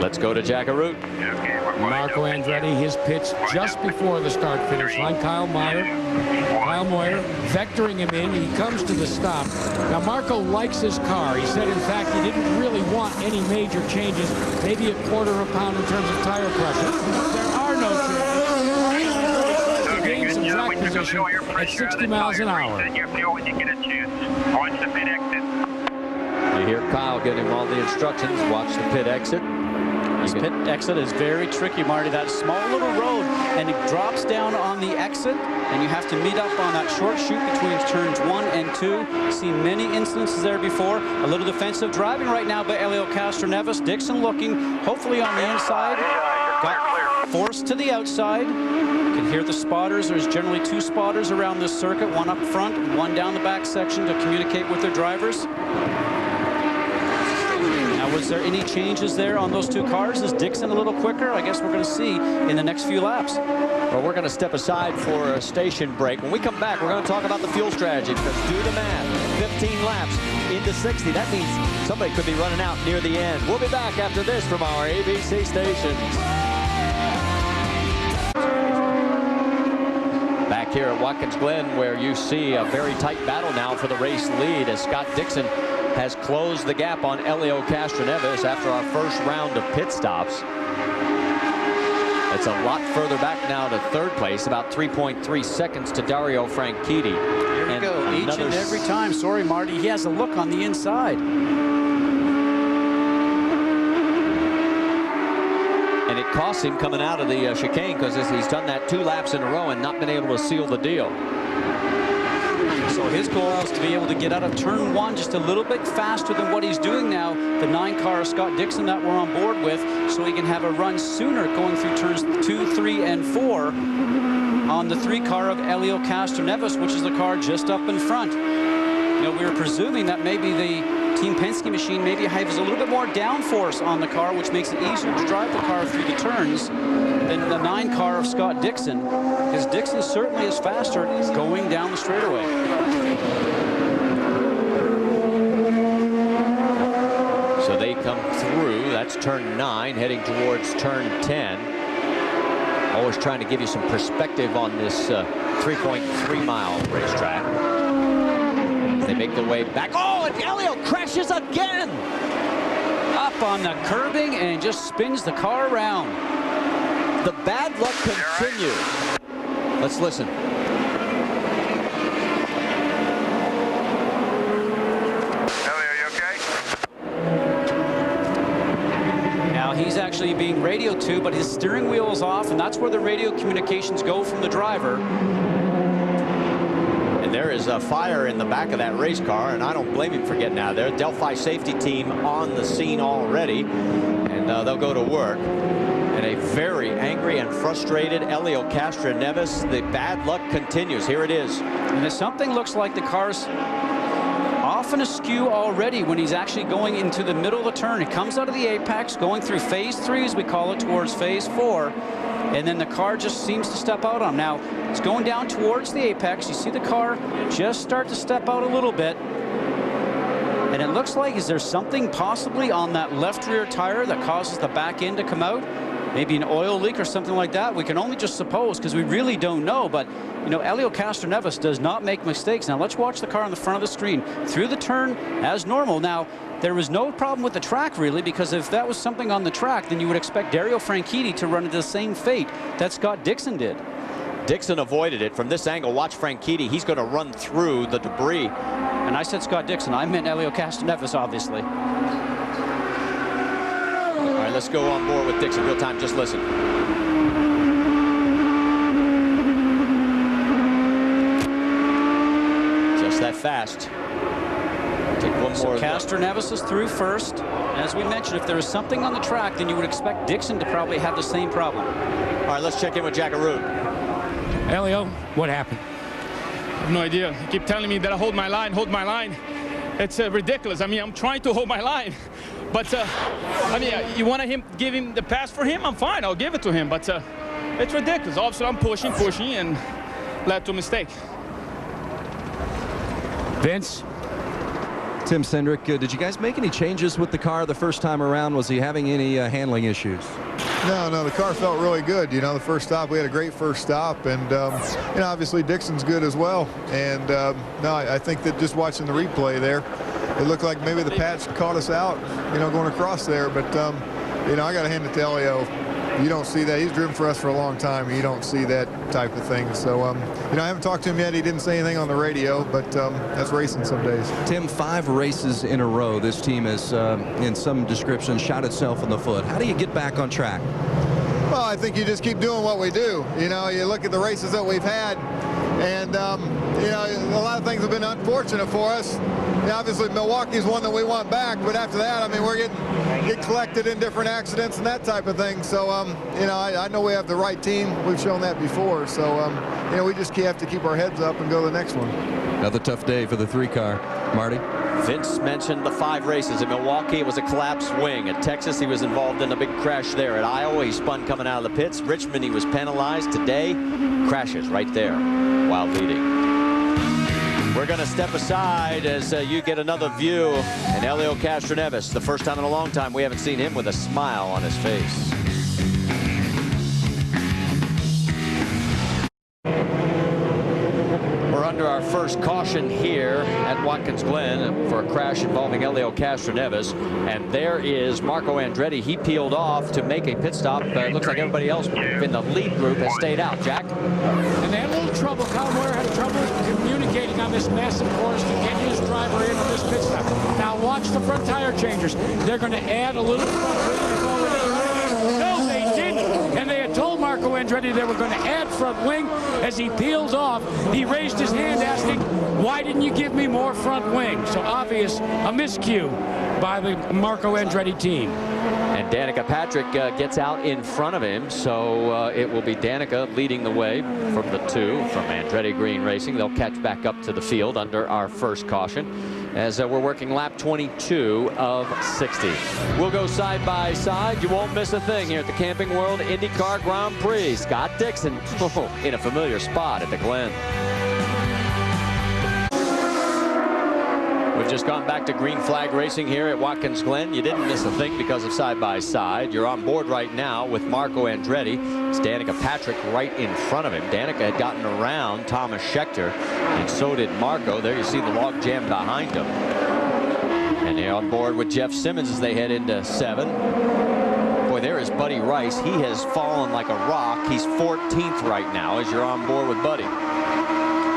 Let's go to Jack Arute. Marco Andretti, his pitch just before the start-finish line. Kyle Moyer vectoring him in. He comes to the stop. Now, Marco likes his car. He said, in fact, he didn't really want any major changes, maybe a quarter of a pound in terms of tire pressure. There are no changes. He gains some track position at 60 miles an hour. You hear Kyle giving all the instructions. Watch the pit exit. This pit exit is very tricky, Marty. That small little road, and it drops down on the exit, and you have to meet up on that short chute between turns 1 and 2. Seen many instances there before. A little defensive driving right now by Elio Castroneves. Dixon looking, hopefully on the inside. Got forced to the outside. You can hear the spotters. There's generally 2 spotters around this circuit, one up front and one down the back section to communicate with their drivers. Was there any changes there on those 2 cars? Is Dixon a little quicker? I guess we're going to see in the next few laps. Well, we're going to step aside for a station break. When we come back, we're going to talk about the fuel strategy, because do the math. 15 laps into 60. That means somebody could be running out near the end. We'll be back after this from our ABC stations. Back here at Watkins Glen, where you see a very tight battle now for the race lead, as Scott Dixon has closed the gap on Elio Castroneves after our first round of pit stops. It's a lot further back now to 3rd place, about 3.3 seconds to Dario Franchitti. Here we go, each and every time. Sorry, Marty, he has a look on the inside. And it costs him coming out of the chicane, because he's done that 2 laps in a row and not been able to seal the deal. So his goal is to be able to get out of turn 1 just a little bit faster than what he's doing now. The 9 car of Scott Dixon that we're on board with, so he can have a run sooner going through turns 2, 3, and 4 on the 3 car of Elio Castroneves, which is the car just up in front. You know, we were presuming that maybe the Team Penske machine maybe has a little bit more downforce on the car, which makes it easier to drive the car through the turns than the 9 car of Scott Dixon, because Dixon certainly is faster going down the straightaway. So they come through. That's turn 9, heading towards turn 10. Always trying to give you some perspective on this 3.3 mile racetrack. They make their way back. Oh, and Elio crashes again. Up on the curbing and just spins the car around. The bad luck continues. Let's listen. He's actually being radioed to, but his steering wheel is off, and that's where the radio communications go from the driver. And And there is a fire in the back of that race car, and I don't blame him for getting out of there. Delphi safety team on the scene already, and they'll go to work. And a very angry and frustrated Helio Castroneves. The bad luck continues. Here it is. And if something looks like the car's often askew already when he's actually going into the middle of the turn. He comes out of the apex, going through phase 3, as we call it, towards phase 4. And then the car just seems to step out on him. Now, it's going down towards the apex. You see the car just start to step out a little bit. And it looks like, is there something possibly on that left rear tire that causes the back end to come out? Maybe an oil leak or something like that. We can only just suppose because we really don't know. But, you know, Helio Castroneves does not make mistakes. Now, let's watch the car on the front of the screen. Through the turn as normal. Now, there was no problem with the track, really, because if that was something on the track, then you would expect Dario Franchitti to run into the same fate that Scott Dixon did. Dixon avoided it. From this angle, watch Franchitti. He's going to run through the debris. And I said Scott Dixon. I meant Helio Castroneves, obviously. All right, let's go on board with Dixon real time. Just listen. Just that fast. Take one more. Castroneves is through first. As we mentioned, if there is something on the track, then you would expect Dixon to probably have the same problem. All right, let's check in with Jackaroo. Helio, what happened? I have no idea. You keep telling me that I hold my line, hold my line. It's ridiculous. I mean, I'm trying to hold my line. But, I mean, you want to give him the pass for him? I'm fine. I'll give it to him. But it's ridiculous. Obviously, I'm pushing, and led to a mistake. Vince? Tim Cindric, did you guys make any changes with the car the first time around? Was he having any handling issues? No, the car felt really good. You know, the first stop, we had a great first stop, and you know, obviously Dixon's good as well. And no, I think that just watching the replay there, it looked like maybe the patch caught us out, you know, going across there. But you know, I got to hand it to Helio. You don't see that. He's driven for us for a long time. You don't see that type of thing. So, you know, I haven't talked to him yet. He didn't say anything on the radio, but that's racing some days. Tim, 5 races in a row. This team has, in some description, shot itself in the foot. How do you get back on track? Well, I think you just keep doing what we do. You know, you look at the races that we've had, and, you know, a lot of things have been unfortunate for us. You know, obviously, Milwaukee's one that we want back, but after that, I mean, we're getting collected in different accidents and that type of thing. So, you know, I know we have the right team. We've shown that before. So, you know, we just have to keep our heads up and go to the next one. Another tough day for the 3-car. Marty? Vince mentioned the 5 races. In Milwaukee, it was a collapsed wing. At Texas, he was involved in a big crash there. At Iowa, he spun coming out of the pits. Richmond, he was penalized. Today, crashes right there while leading. We're going to step aside as you get another view. And Helio Castroneves, the first time in a long time we haven't seen him with a smile on his face. We're under our first caution here at Watkins Glen for a crash involving Helio Castroneves. And there is Marco Andretti. He peeled off to make a pit stop. It looks like everybody else in the lead group has stayed out. Jack? And they had a little trouble. Kyle Moyer had trouble communicating on this massive course to get his driver in on this pit stop. Now watch the front tire changers. They're going to add a little front wing. No, they didn't. And they had told Marco Andretti they were going to add front wing. As he peeled off, he raised his hand asking, why didn't you give me more front wing? So obvious, a miscue by the Marco Andretti team. And Danica Patrick gets out in front of him, so it will be Danica leading the way from the 2 from Andretti Green Racing. They'll catch back up to the field under our first caution as we're working lap 22 of 60. We'll go side by side. You won't miss a thing here at the Camping World Indycar Grand Prix. Scott Dixon in a familiar spot at the Glen. We've just gone back to green flag racing here at Watkins Glen. You didn't miss a thing because of side-by-side. You're on board right now with Marco Andretti. It's Danica Patrick right in front of him. Danica had gotten around Thomas Scheckter, and so did Marco. There you see the log jam behind him. And they're on board with Jeff Simmons as they head into 7. Boy, there is Buddy Rice. He has fallen like a rock. He's 14th right now as you're on board with Buddy.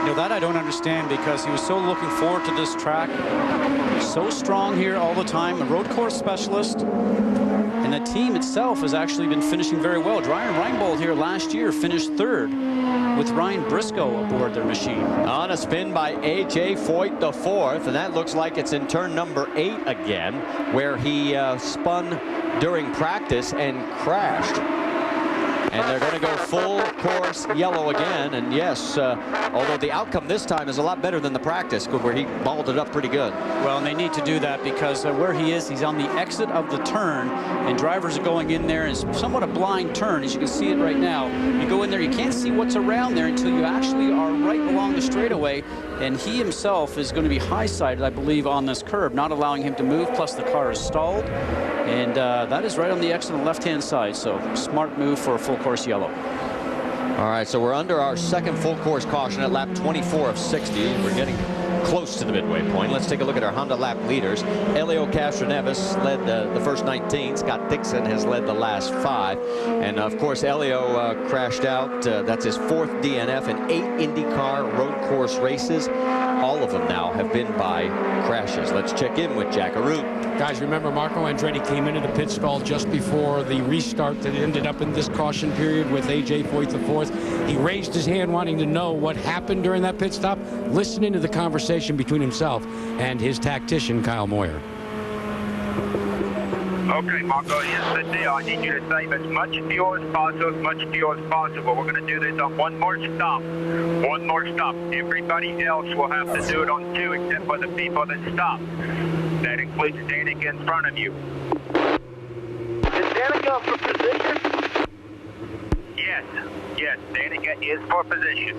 You know, that I don't understand because he was so looking forward to this track, so strong here all the time, a road course specialist. And the team itself has actually been finishing very well. Ryan Reinbold here last year finished 3rd with Ryan Briscoe aboard their machine. On a spin by A.J. Foyt the 4th, and that looks like it's in turn number 8 again, where he spun during practice and crashed. And they're going to go full course yellow again. And yes, although the outcome this time is a lot better than the practice, where he balled it up pretty good. Well, and they need to do that because where he is, he's on the exit of the turn, and drivers are going in there. It's somewhat a blind turn, as you can see it right now. You go in there, you can't see what's around there until you actually are right along the straightaway. And he himself is going to be high-sided, I believe, on this curb, not allowing him to move, plus the car is stalled. And that is right on the exit on the left-hand side, so smart move for a full course yellow. All right, so we're under our second full course caution at lap 24 of 60. We're getting close to the midway point. Let's take a look at our Honda lap leaders. Elio Castroneves led the first 19. Scott Dixon has led the last 5. And of course, Elio crashed out. That's his 4th DNF in 8 IndyCar road course races. All of them now have been by crashes. Let's check in with Jack Arute. Guys, remember Marco Andretti came into the pit stall just before the restart that ended up in this caution period with A.J. Foyt the 4th. He raised his hand wanting to know what happened during that pit stop, listening to the conversation between himself and his tactician, Kyle Moyer. Okay, Marco, here's the deal. I need you to save as much fuel as possible, We're going to do this on one more stop. One more stop. Everybody else will have to do it on 2 except for the people that stop. That includes Danica in front of you. Is Danica for position? Yes, Danica is for position.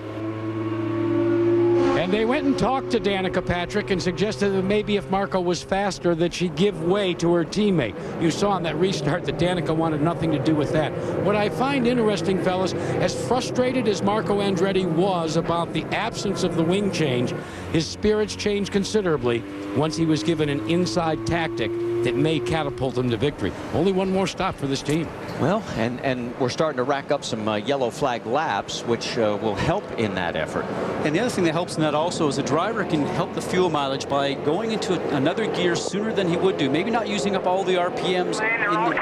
And they went and talked to Danica, Patrick, and suggested that maybe if Marco was faster that she'd give way to her teammate. You saw on that restart that Danica wanted nothing to do with that. What I find interesting, fellas, as frustrated as Marco Andretti was about the absence of the wing change, his spirits changed considerably once he was given an inside tactic that may catapult him to victory. Only one more stop for this team. Well, and we're starting to rack up some yellow flag laps, which will help in that effort. And the other thing that helps in that also is the driver can help the fuel mileage by going into another gear sooner than he would do. Maybe not using up all the RPMs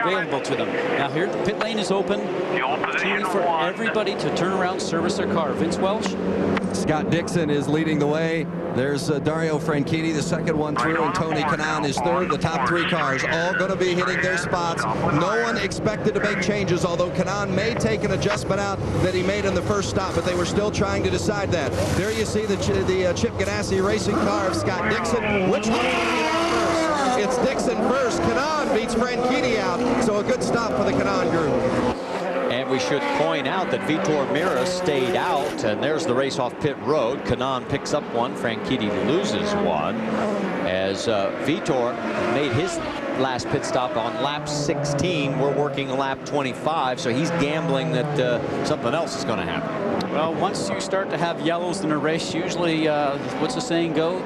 available to them. Now here, the pit lane is open. Opportunity for everybody to turn around, service their car. Vince Welch. Scott Dixon is leading the way. There's Dario Franchitti, the second one through, and Tony Kanaan is third. The top 3 cars all going to be hitting their spots. No one expected to make changes, although Kanaan may take an adjustment out that he made in the first stop, but they were still trying to decide that. There you see the Chip Ganassi racing car of Scott Dixon. Which one will get out first? It's Dixon first. Kanaan beats Franchitti out, so a good stop for the Kanaan group. And we should point out that Vitor Meira stayed out, and there's the race off pit road. Kanaan picks up one, Franchitti loses one, as Vitor made his last pit stop on lap 16. We're working lap 25, so he's gambling that something else is going to happen. Well, once you start to have yellows in a race, usually, what's the saying go?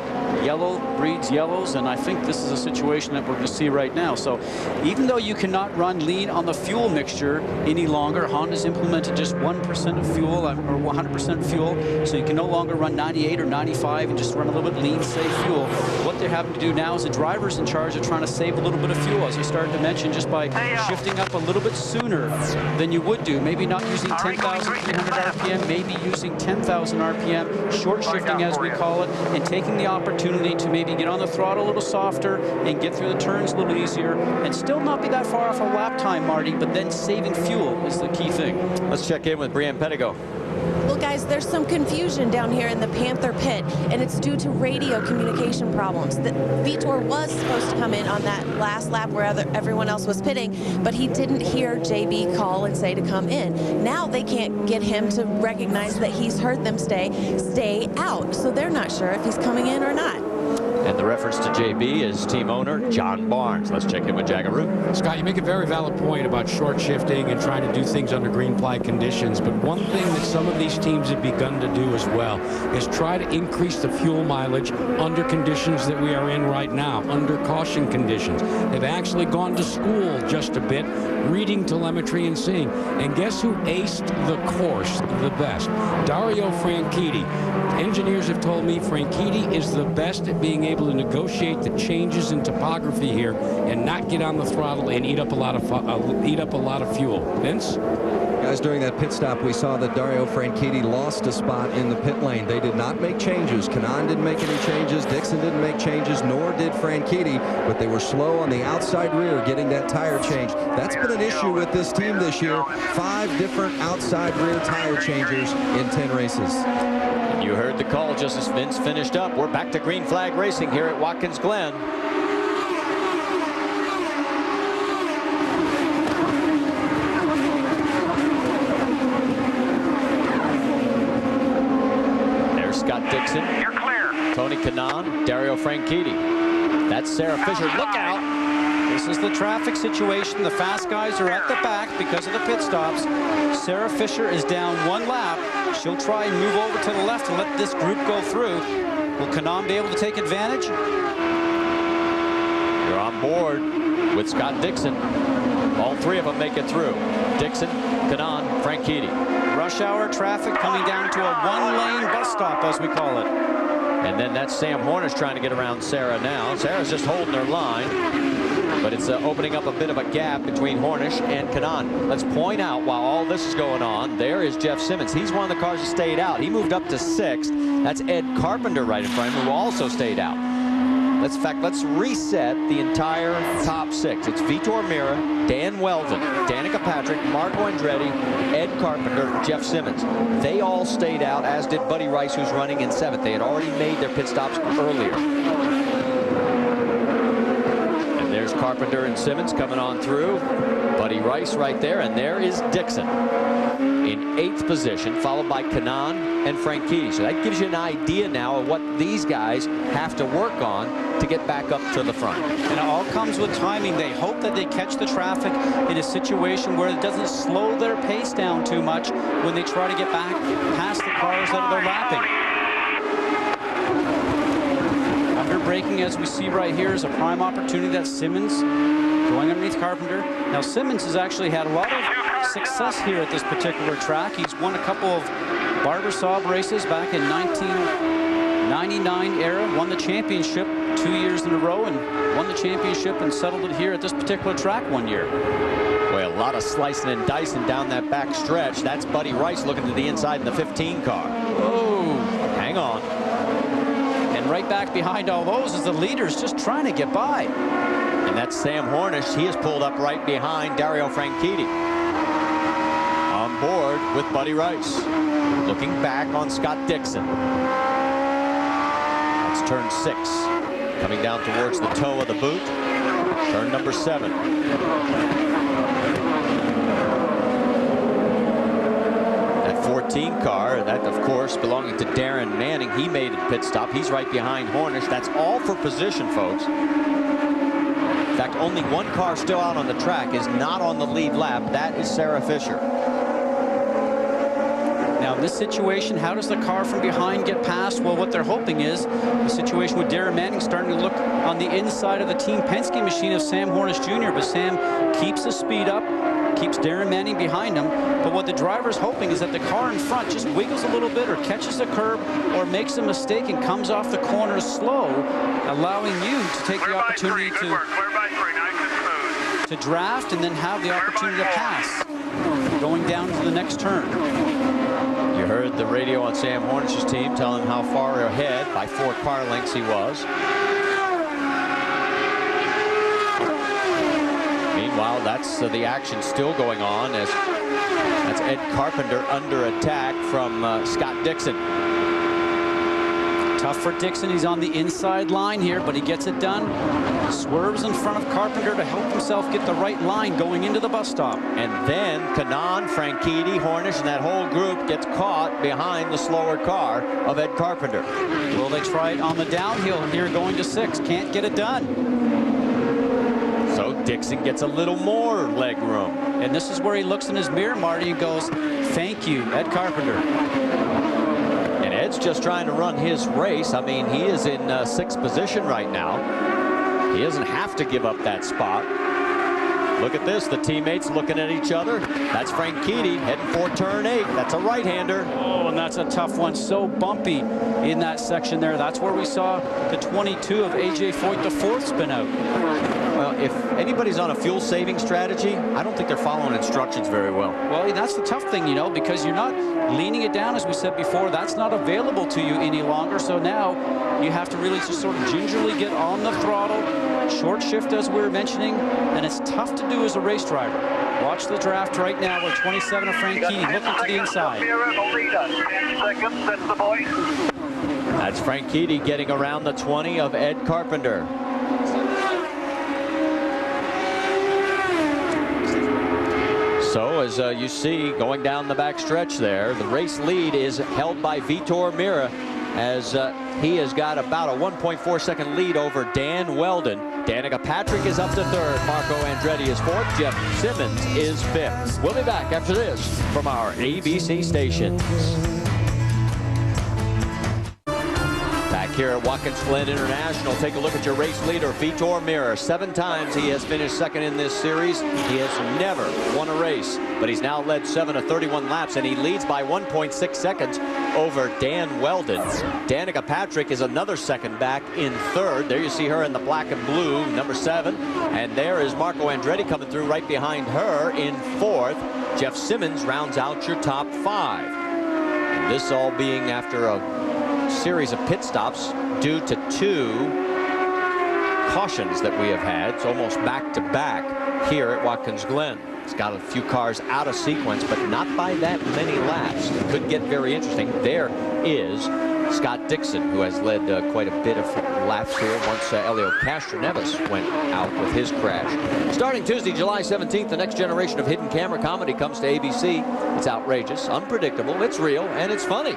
Yellow breeds yellows, and I think this is a situation that we're going to see right now. So even though you cannot run lean on the fuel mixture any longer, Honda's implemented just 1% of fuel, or 100% fuel, so you can no longer run 98 or 95 and just run a little bit lean, safe fuel. What they're having to do now is the driver's in charge of trying to save a little bit of fuel, as you started to mention, just by shifting up a little bit sooner than you would do. Maybe not using 10,300 RPM, maybe using 10,000 RPM, short shifting as we call it, and taking the opportunity to maybe get on the throttle a little softer and get through the turns a little easier and still not be that far off a lap time, Marty, but then saving fuel is the key thing. Let's check in with Brianne Pettigo. Well, guys, there's some confusion down here in the Panther pit, and it's due to radio communication problems. Vitor was supposed to come in on that last lap where everyone else was pitting, but he didn't hear JB call and say to come in. Now they can't get him to recognize that he's heard them stay out, so they're not sure if he's coming in or not. And the reference to JB is team owner John Barnes. Let's check in with Jack Arute. Scott, you make a very valid point about short shifting and trying to do things under green flag conditions. But one thing that some of these teams have begun to do as well is try to increase the fuel mileage under conditions that we are in right now, under caution conditions. They've actually gone to school just a bit, reading telemetry and seeing. And guess who aced the course the best? Dario Franchitti. Engineers have told me Franchitti is the best at being able able to negotiate the changes in topography here and not get on the throttle and eat up a lot of fuel. Vince? Guys, during that pit stop, we saw that Dario Franchitti lost a spot in the pit lane. They did not make changes. Kanaan didn't make any changes. Dixon didn't make changes, nor did Franchitti, but they were slow on the outside rear getting that tire change. That's been an issue with this team this year. 5 different outside rear tire changers in 10 races. You heard the call just as Vince finished up. We're back to green flag racing here at Watkins Glen. Dixon, you're clear. Tony Kanaan, Dario Franchitti. That's Sarah Fisher. Look out! This is the traffic situation. The fast guys are at the back because of the pit stops. Sarah Fisher is down 1 lap. She'll try and move over to the left to let this group go through. Will Kanaan be able to take advantage? You're on board with Scott Dixon. All 3 of them make it through. Dixon, Kanaan, Franchitti. Rush hour traffic coming down to a 1-lane bus stop, as we call it. And then that's Sam Hornish trying to get around Sarah now. Sarah's just holding her line, but it's opening up a bit of a gap between Hornish and Kanaan. Let's point out, while all this is going on, there is Jeff Simmons. He's one of the cars that stayed out. He moved up to 6th. That's Ed Carpenter right in front of him, who also stayed out. In fact, let's reset the entire top 6. It's Vitor Meira, Dan Weldon, Danica Patrick, Marco Andretti, Ed Carpenter, Jeff Simmons. They all stayed out, as did Buddy Rice, who's running in 7th. They had already made their pit stops earlier. And there's Carpenter and Simmons coming on through. Buddy Rice right there, and there is Dixon in 8th position, followed by Kanaan and Franchitti. So that gives you an idea now of what these guys have to work on to get back up to the front. And it all comes with timing. They hope that they catch the traffic in a situation where it doesn't slow their pace down too much when they try to get back past the cars that they're lapping. Under braking, as we see right here, is a prime opportunity. That's Simmons going underneath Carpenter. Now Simmons has actually had a lot of success here at this particular track. He's won a couple of barber saw races back in 1999 era, won the championship 2 years in a row, and won the championship and settled it here at this particular track 1 year. Boy, a lot of slicing and dicing down that back stretch. That's Buddy Rice looking to the inside in the 15 car. Oh, hang on. And right back behind all those is the leaders just trying to get by. And that's Sam Hornish. He is pulled up right behind Dario Franchitti. On board with Buddy Rice. Looking back on Scott Dixon. That's turn 6. Coming down towards the toe of the boot. Turn number 7. That 14 car, that of course belonging to Darren Manning. He made a pit stop. He's right behind Hornish. That's all for position, folks. In fact, only 1 car still out on the track is not on the lead lap. That is Sarah Fisher. Now, in this situation, how does the car from behind get past? Well, what they're hoping is the situation with Darren Manning starting to look on the inside of the Team Penske machine of Sam Hornish Jr., but Sam keeps the speed up, keeps Darren Manning behind him. But what the driver's hoping is that the car in front just wiggles a little bit or catches a curb or makes a mistake and comes off the corner slow, allowing you to take the opportunity to draft and then have the opportunity to pass going down to the next turn. You heard the radio on Sam Hornish's team telling him how far ahead by 4 car lengths he was. Meanwhile, that's the action still going on as that's Ed Carpenter under attack from Scott Dixon. Tough for Dixon. He's on the inside line here, but he gets it done. Swerves in front of Carpenter to help himself get the right line going into the bus stop. And then Kanaan, Franchitti, Hornish, and that whole group gets caught behind the slower car of Ed Carpenter. Will they try it on the downhill here going to 6? Can't get it done. So Dixon gets a little more leg room. And this is where he looks in his mirror, Marty, and goes, thank you, Ed Carpenter. And Ed's just trying to run his race. I mean, he is in 6th position right now. He doesn't have to give up that spot. Look at this, the teammates looking at each other. That's Frank Keedy heading for turn 8. That's a right-hander. Oh, and that's a tough one. So bumpy in that section there. That's where we saw the 22 of A.J. Foyt, the 4th, spin out. Well, if anybody's on a fuel-saving strategy, I don't think they're following instructions very well. Well, that's the tough thing, you know, because you're not leaning it down, as we said before. That's not available to you any longer. So now you have to really just sort of gingerly get on the throttle. Short shift, as we were mentioning, and it's tough to do as a race driver. Watch the draft right now where 27 of Frank Keedy looking to the inside. That's Frank Keedy getting around the 20 of Ed Carpenter. So as you see going down the back stretch there, the race lead is held by Vitor Meira, as he has got about a 1.4 second lead over Dan Weldon. Danica Patrick is up to 3rd. Marco Andretti is 4th. Jeff Simmons is 5th. We'll be back after this from our ABC stations. Back here at Watkins Glen International, take a look at your race leader, Vitor Meira. 7 times he has finished second in this series. He has never won a race, but he's now led 7 of 31 laps, and he leads by 1.6 seconds over Dan Weldon. Danica Patrick is another second back in 3rd. There you see her in the black and blue, number 7. And there is Marco Andretti coming through right behind her in 4th. Jeff Simmons rounds out your top 5. And this all being after a series of pit stops due to 2 cautions that we have had. It's almost back-to-back here at Watkins Glen. It's got a few cars out of sequence, but not by that many laps. It could get very interesting. There is Scott Dixon, who has led quite a bit of laps here once Elio Castroneves went out with his crash. Starting Tuesday, July 17th, the next generation of hidden camera comedy comes to ABC. It's outrageous, unpredictable, it's real, and it's funny.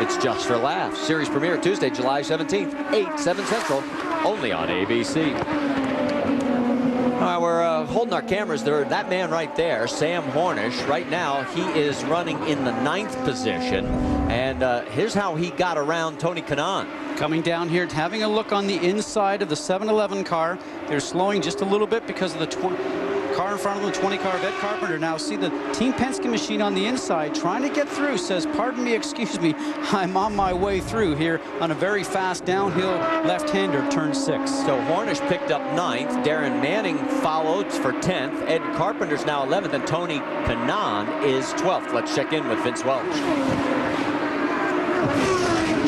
It's just for laughs. Series premiere Tuesday, July 17th, 8, 7 Central, only on ABC. All right, we're holding our cameras there. That man right there, Sam Hornish, right now he is running in the 9th position. And here's how he got around Tony Kanaan. Coming down here, having a look on the inside of the 7-Eleven car. They're slowing just a little bit because of the car in front of the 20 car of Ed Carpenter. Now see the Team Penske machine on the inside trying to get through. Says, pardon me, excuse me, I'm on my way through here on a very fast downhill left-hander, turn 6. So Hornish picked up 9th. Darren Manning followed for 10th. Ed Carpenter's now 11th, and Tony Kanaan is 12th. Let's check in with Vince Welch.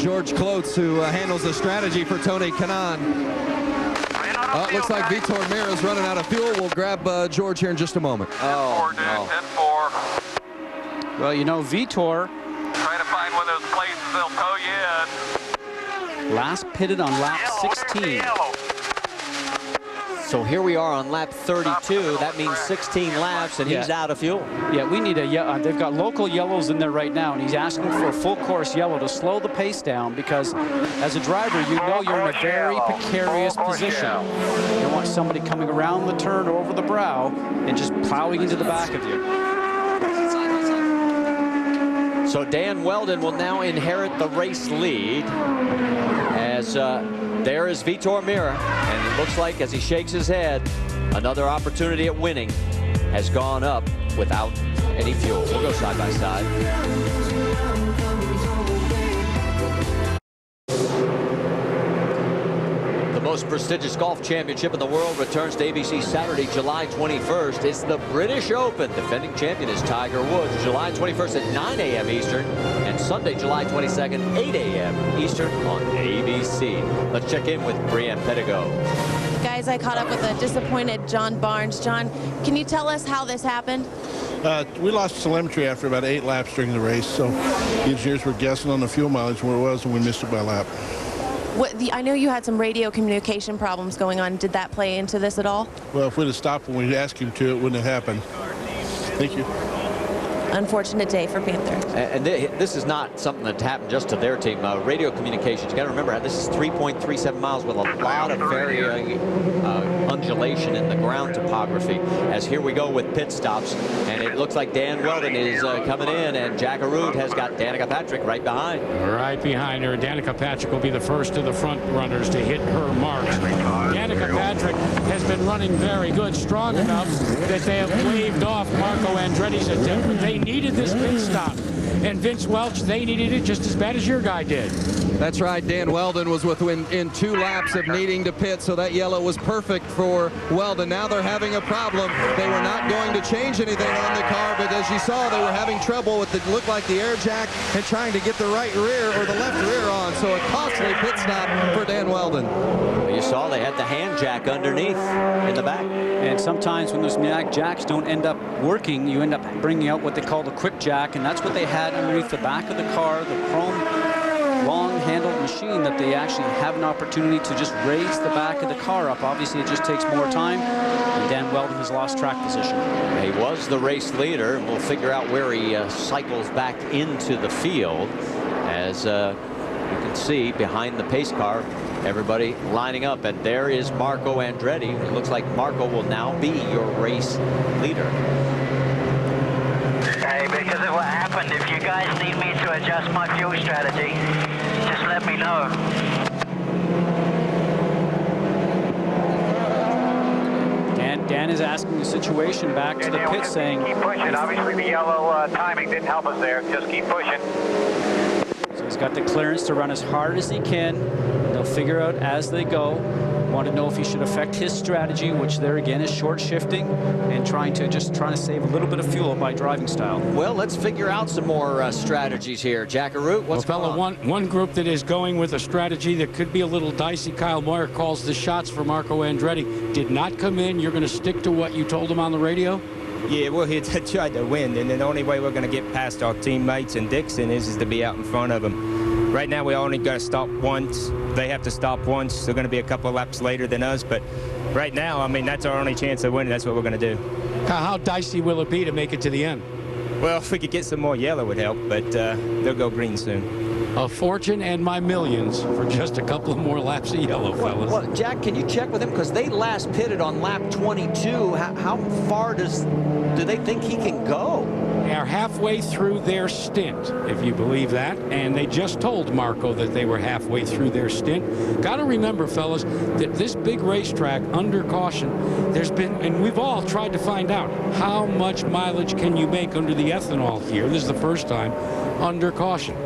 George Klotz, who handles the strategy for Tony Kanaan. It looks like Vitor Meira is running out of fuel. We'll grab George here in just a moment. Oh, no. 10-4. Well, you know, Vitor. Try to find one of those places they'll tow you in. Last pitted on lap 16. So here we are on lap 32. That means 16 laps, and he's out of fuel. Yeah, we need a they've got local yellows in there right now, and he's asking for a full course yellow to slow the pace down, because as a driver, you know you're in a very precarious position. You don't want somebody coming around the turn or over the brow and just plowing into the back of you. So Dan Weldon will now inherit the race lead, as there is Vitor Meira, and it looks like as he shakes his head, another opportunity at winning has gone up without any fuel. We'll go side by side. The most prestigious golf championship in the world returns to ABC Saturday, July 21st. It's the British Open. Defending champion is Tiger Woods. July 21st at 9 a.m. Eastern, and Sunday, July 22nd, 8 a.m. Eastern on ABC. Let's check in with Brianne Pettigo. Guys, I caught up with a disappointed John Barnes. John, can you tell us how this happened? We lost telemetry after about 8 laps during the race, so the engineers were guessing on the fuel mileage where it was, and we missed it by a lap. I know you had some radio communication problems going on. Did that play into this at all? Well, if we'd have stopped when we asked him to, it wouldn't have happened. Thank you. unfortunate day for Panthers. And this is not something that happened just to their team. Radio communications, you got to remember, this is 3.37 miles with a lot of varying undulation in the ground topography. As here we go with pit stops, and it looks like Dan Weldon is coming in, and Jack Arute has got Danica Patrick right behind. Right behind her. Danica Patrick will be the first of the front runners to hit her marks. Danica Patrick has been running very good, strong enough that they have waved off Marco Andretti's attempt. But they needed this pit stop. And Vince Welch, they needed it just as bad as your guy did. That's right. Dan Weldon was within 2 laps of needing to pit, so that yellow was perfect for Weldon. Now they're having a problem. They were not going to change anything on the car, but as you saw, they were having trouble with it looked like the air jack and trying to get the right rear or the left rear on. So a costly pit stop for Dan Weldon. You saw they had the hand jack underneath in the back. And sometimes when those pneumatic jacks don't end up working, you end up bringing out what they call the quick jack, and that's what they had underneath the back of the car, the chrome long-handled machine that they actually have an opportunity to just raise the back of the car up. Obviously, it just takes more time, and Dan Weldon has lost track position. He was the race leader, and we'll figure out where he cycles back into the field. As you can see behind the pace car, everybody lining up, and there is Marco Andretti. It looks like Marco will now be your race leader. Hey, because of what happened, if you guys need me to adjust my fuel strategy, just let me know. Dan is asking the situation back to the pit, saying, keep pushing. Obviously the yellow timing didn't help us there. Just keep pushing. So he's got the clearance to run as hard as he can. They'll figure out as they go. Want to know if he should affect his strategy, which there again is short shifting and trying to save a little bit of fuel by driving style. Well, let's figure out some more strategies here. Jack Arute, what's going on? One group that is going with a strategy that could be a little dicey. Kyle Moyer calls the shots for Marco Andretti. Did not come in. You're going to stick to what you told him on the radio? Yeah, we're here to try to win, and the only way we're going to get past our teammates and Dixon is to be out in front of them. Right now, we only got to stop once. They have to stop once. They're going to be a couple of laps later than us, but right now, I mean, that's our only chance of winning. That's what we're going to do. How dicey will it be to make it to the end? Well, if we could get some more yellow would help, but they'll go green soon. A fortune and my millions for just a couple of more laps of yellow, fellas. Well, Jack, can you check with him? Because they last pitted on lap 22. How far do they think he can go? They are halfway through their stint, if you believe that, and they just told Marco that they were halfway through their stint. Got to remember, fellas, that this big racetrack under caution, there's been, and we've all tried to find out, how much mileage can you make under the ethanol here? This is the first time under caution.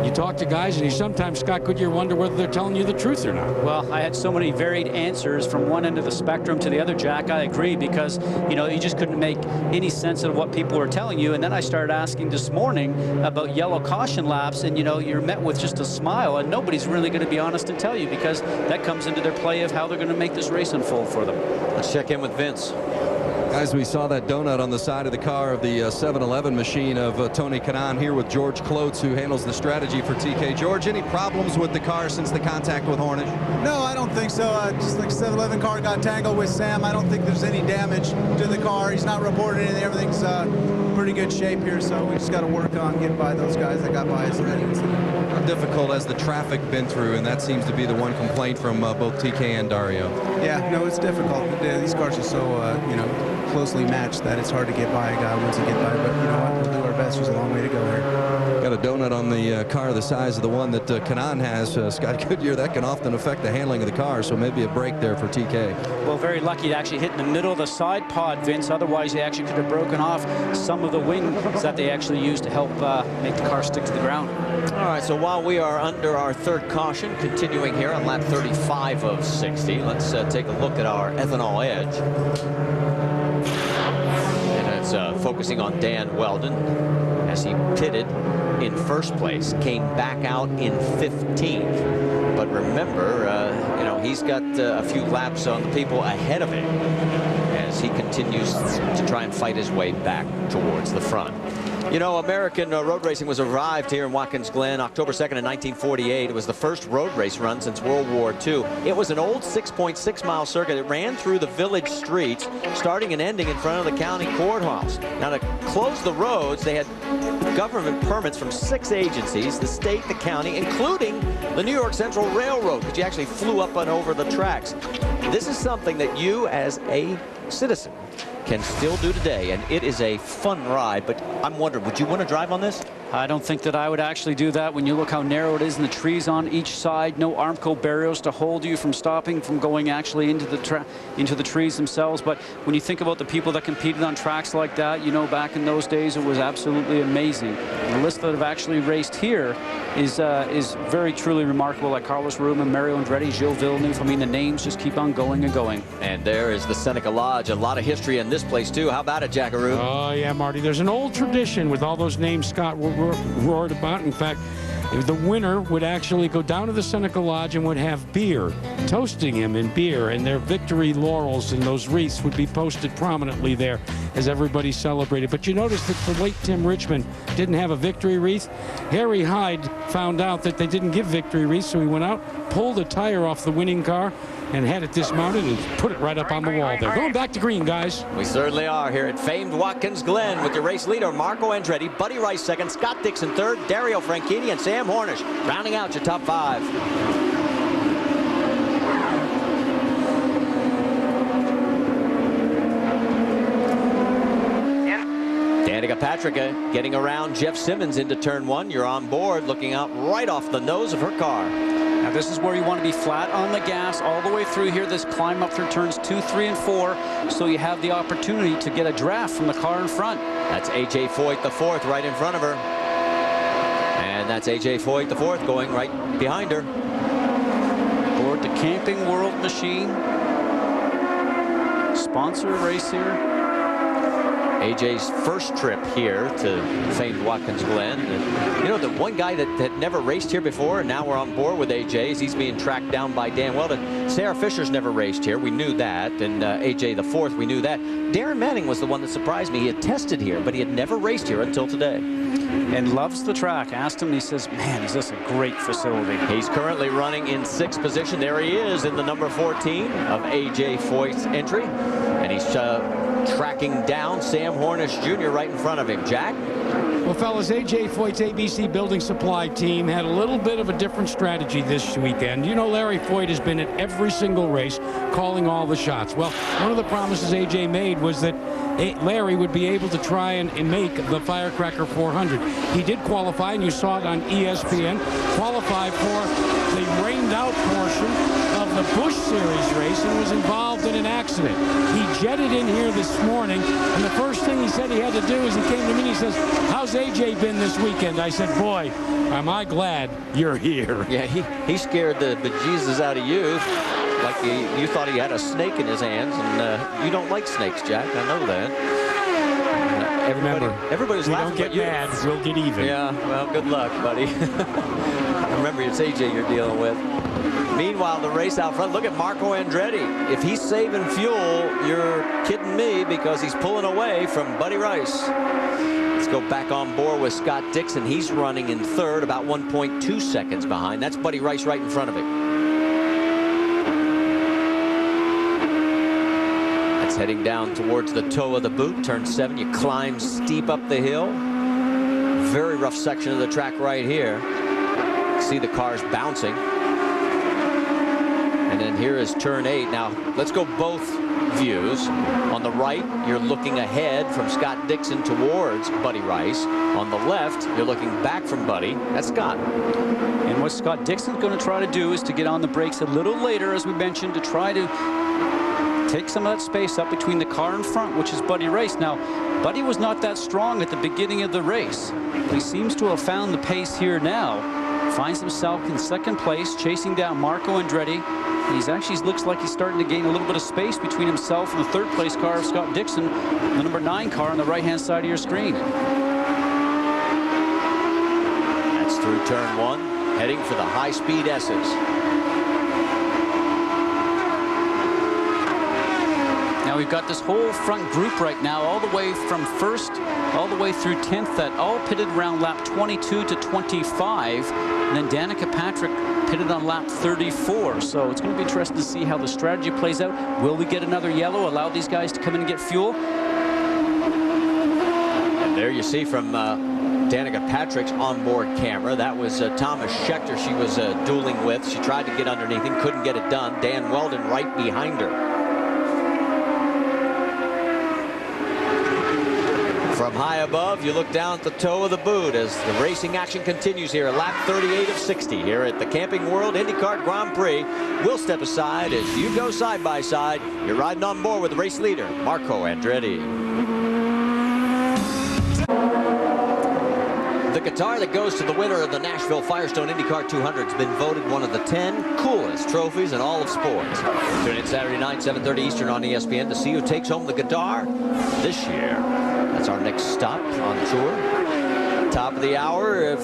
You talk to guys, and you sometimes, Scott Goodyear, wonder whether they're telling you the truth or not. Well, I had so many varied answers from one end of the spectrum to the other, Jack. I agree, because, you know, you just couldn't make any sense of what people were telling you. And then I started asking this morning about yellow caution laps, and, you know, you're met with just a smile, and nobody's really going to be honest and tell you, because that comes into their play of how they're going to make this race unfold for them. Let's check in with Vince. Guys, we saw that donut on the side of the car of the 7-Eleven machine of Tony Kanaan here with George Klotz, who handles the strategy for TK. George, any problems with the car since the contact with Hornish? No, I don't think so. Just like 7-Eleven car got tangled with Sam. I don't think there's any damage to the car. He's not reported anything. Everything's pretty good shape here, so we just got to work on getting by those guys that got by us in that incident. How difficult has the traffic been through? And that seems to be the one complaint from both TK and Dario. Yeah, no, it's difficult. These cars are so, you know, closely matched that it's hard to get by a guy once you get by, but you know what, we'll do our best. There's a long way to go here. Got a donut on the car the size of the one that Kanaan has, Scott Goodyear. That can often affect the handling of the car, so maybe a break there for TK. Well, very lucky to actually hit in the middle of the side pod, Vince. Otherwise, they actually could have broken off some of the wings that they actually used to help make the car stick to the ground. All right, so while we are under our third caution, continuing here on lap 35 of 60, let's take a look at our ethanol edge. Focusing on Dan Weldon as he pitted in first place, came back out in 15th. But remember, you know, he's got a few laps on the people ahead of him as he continues to try and fight his way back towards the front. You know, American road racing was arrived here in Watkins Glen October 2nd in 1948. It was the first road race run since World War II. It was an old 6.6 mile circuit. It ran through the village streets, starting and ending in front of the county courthouse. Now, to close the roads, they had government permits from 6 agencies, the state, the county, including the New York Central Railroad, because you actually flew up and over the tracks. This is something that you, as a citizen, can still do today, and it is a fun ride. But I'm wondering, would you want to drive on this? I don't think that I would actually do that when you look how narrow it is and the trees on each side. No Armco barriers to hold you from stopping from going actually into the trees themselves. But when you think about the people that competed on tracks like that, you know, back in those days, it was absolutely amazing. The list that have actually raced here is very truly remarkable, like Carlos Rubin, Mario Andretti, Gilles Villeneuve. I mean, the names just keep on going and going. And there is the Seneca Lodge. A lot of history in this place, too. How about it, Jackaroo? Oh, yeah, Marty. There's an old tradition with all those names Scott roared about. In fact, the winner would actually go down to the Seneca Lodge and would have beer, toasting him in beer, and their victory laurels and those wreaths would be posted prominently there as everybody celebrated. But you notice that the late Tim Richmond didn't have a victory wreath. Harry Hyde found out that they didn't give victory wreaths, so he went out, pulled a tire off the winning car, and had it dismounted and put it right up on the wall there. Going back to green, guys. We certainly are here at famed Watkins Glen with your race leader, Marco Andretti, Buddy Rice second, Scott Dixon third, Dario Franchitti, and Sam Hornish rounding out your top 5. Danica Patrick getting around Jeff Simmons into turn 1. You're on board, looking out right off the nose of her car. Now this is where you want to be flat on the gas all the way through here. This climb up through turns 2, 3, and 4, so you have the opportunity to get a draft from the car in front. That's A.J. Foyt, the 4th, right in front of her. And that's A.J. Foyt, the 4th, going right behind her. Aboard the Camping World machine. Sponsored race here. AJ's first trip here to famed Watkins Glen. And, you know, the one guy that had never raced here before, and now we're on board with AJ, is he's being tracked down by Dan Weldon. Sarah Fisher's never raced here. We knew that. And AJ the 4th, we knew that. Darren Manning was the one that surprised me. He had tested here, but he had never raced here until today. And loves the track. Asked him, and he says, man, is this a great facility. He's currently running in 6th position. There he is in the number 14 of AJ Foyt's entry. And he's tracking down Sam Hornish Jr. right in front of him. Jack? Well, fellas, A.J. Foyt's ABC Building Supply team had a little bit of a different strategy this weekend. You know, Larry Foyt has been at every single race, calling all the shots. Well, one of the promises A.J. made was that Larry would be able to try and make the Firecracker 400. He did qualify, and you saw it on ESPN, qualify for the rained-out portion of the Busch Series race and was involved in an accident. He jetted in here this morning, and the first thing he said he had to do is he came to me and he says, how's AJ been this weekend? I said, boy, am I glad you're here. Yeah, he scared the bejesus out of you. Like you thought he had a snake in his hands, and you don't like snakes, Jack. I know that. Everybody's laughing. Don't get mad. We'll get even. Yeah, well, good luck, buddy. Remember, it's AJ you're dealing with. Meanwhile, the race out front, look at Marco Andretti. If he's saving fuel, you're kidding me, because he's pulling away from Buddy Rice. Let's go back on board with Scott Dixon. He's running in 3rd, about 1.2 seconds behind. That's Buddy Rice right in front of him. That's heading down towards the toe of the boot. Turn 7, you climb steep up the hill. Very rough section of the track right here. See the cars bouncing. And then here is turn 8. Now, let's go both views. On the right, you're looking ahead from Scott Dixon towards Buddy Rice. On the left, you're looking back from Buddy. That's Scott. And what Scott Dixon's going to try to do is to get on the brakes a little later, as we mentioned, to try to take some of that space up between the car in front, which is Buddy Rice. Now, Buddy was not that strong at the beginning of the race, but he seems to have found the pace here now. Finds himself in 2nd place, chasing down Marco Andretti. He's actually looks like he's starting to gain a little bit of space between himself and the 3rd place car of Scott Dixon, the number 9 car on the right-hand side of your screen. That's through turn 1, heading for the high-speed S's. Now, Now we've got this whole front group right now, all the way from first, all the way through 10th, that all pitted around lap 22 to 25. And then Danica Patrick pitted on lap 34. So it's going to be interesting to see how the strategy plays out. Will we get another yellow, allow these guys to come in and get fuel? And there you see from Danica Patrick's onboard camera. That was Thomas Schechter she was dueling with. She tried to get underneath him, couldn't get it done. Dan Weldon right behind her. From high above, you look down at the toe of the boot as the racing action continues here at lap 38 of 60 here at the Camping World IndyCar Grand Prix. We'll step aside as you go side by side. You're riding on board with the race leader, Marco Andretti. The guitar that goes to the winner of the Nashville Firestone IndyCar 200 has been voted one of the 10 coolest trophies in all of sports. Tune in Saturday night, 7:30 Eastern on ESPN to see who takes home the guitar this year. That's our next stop on tour. Top of the hour, if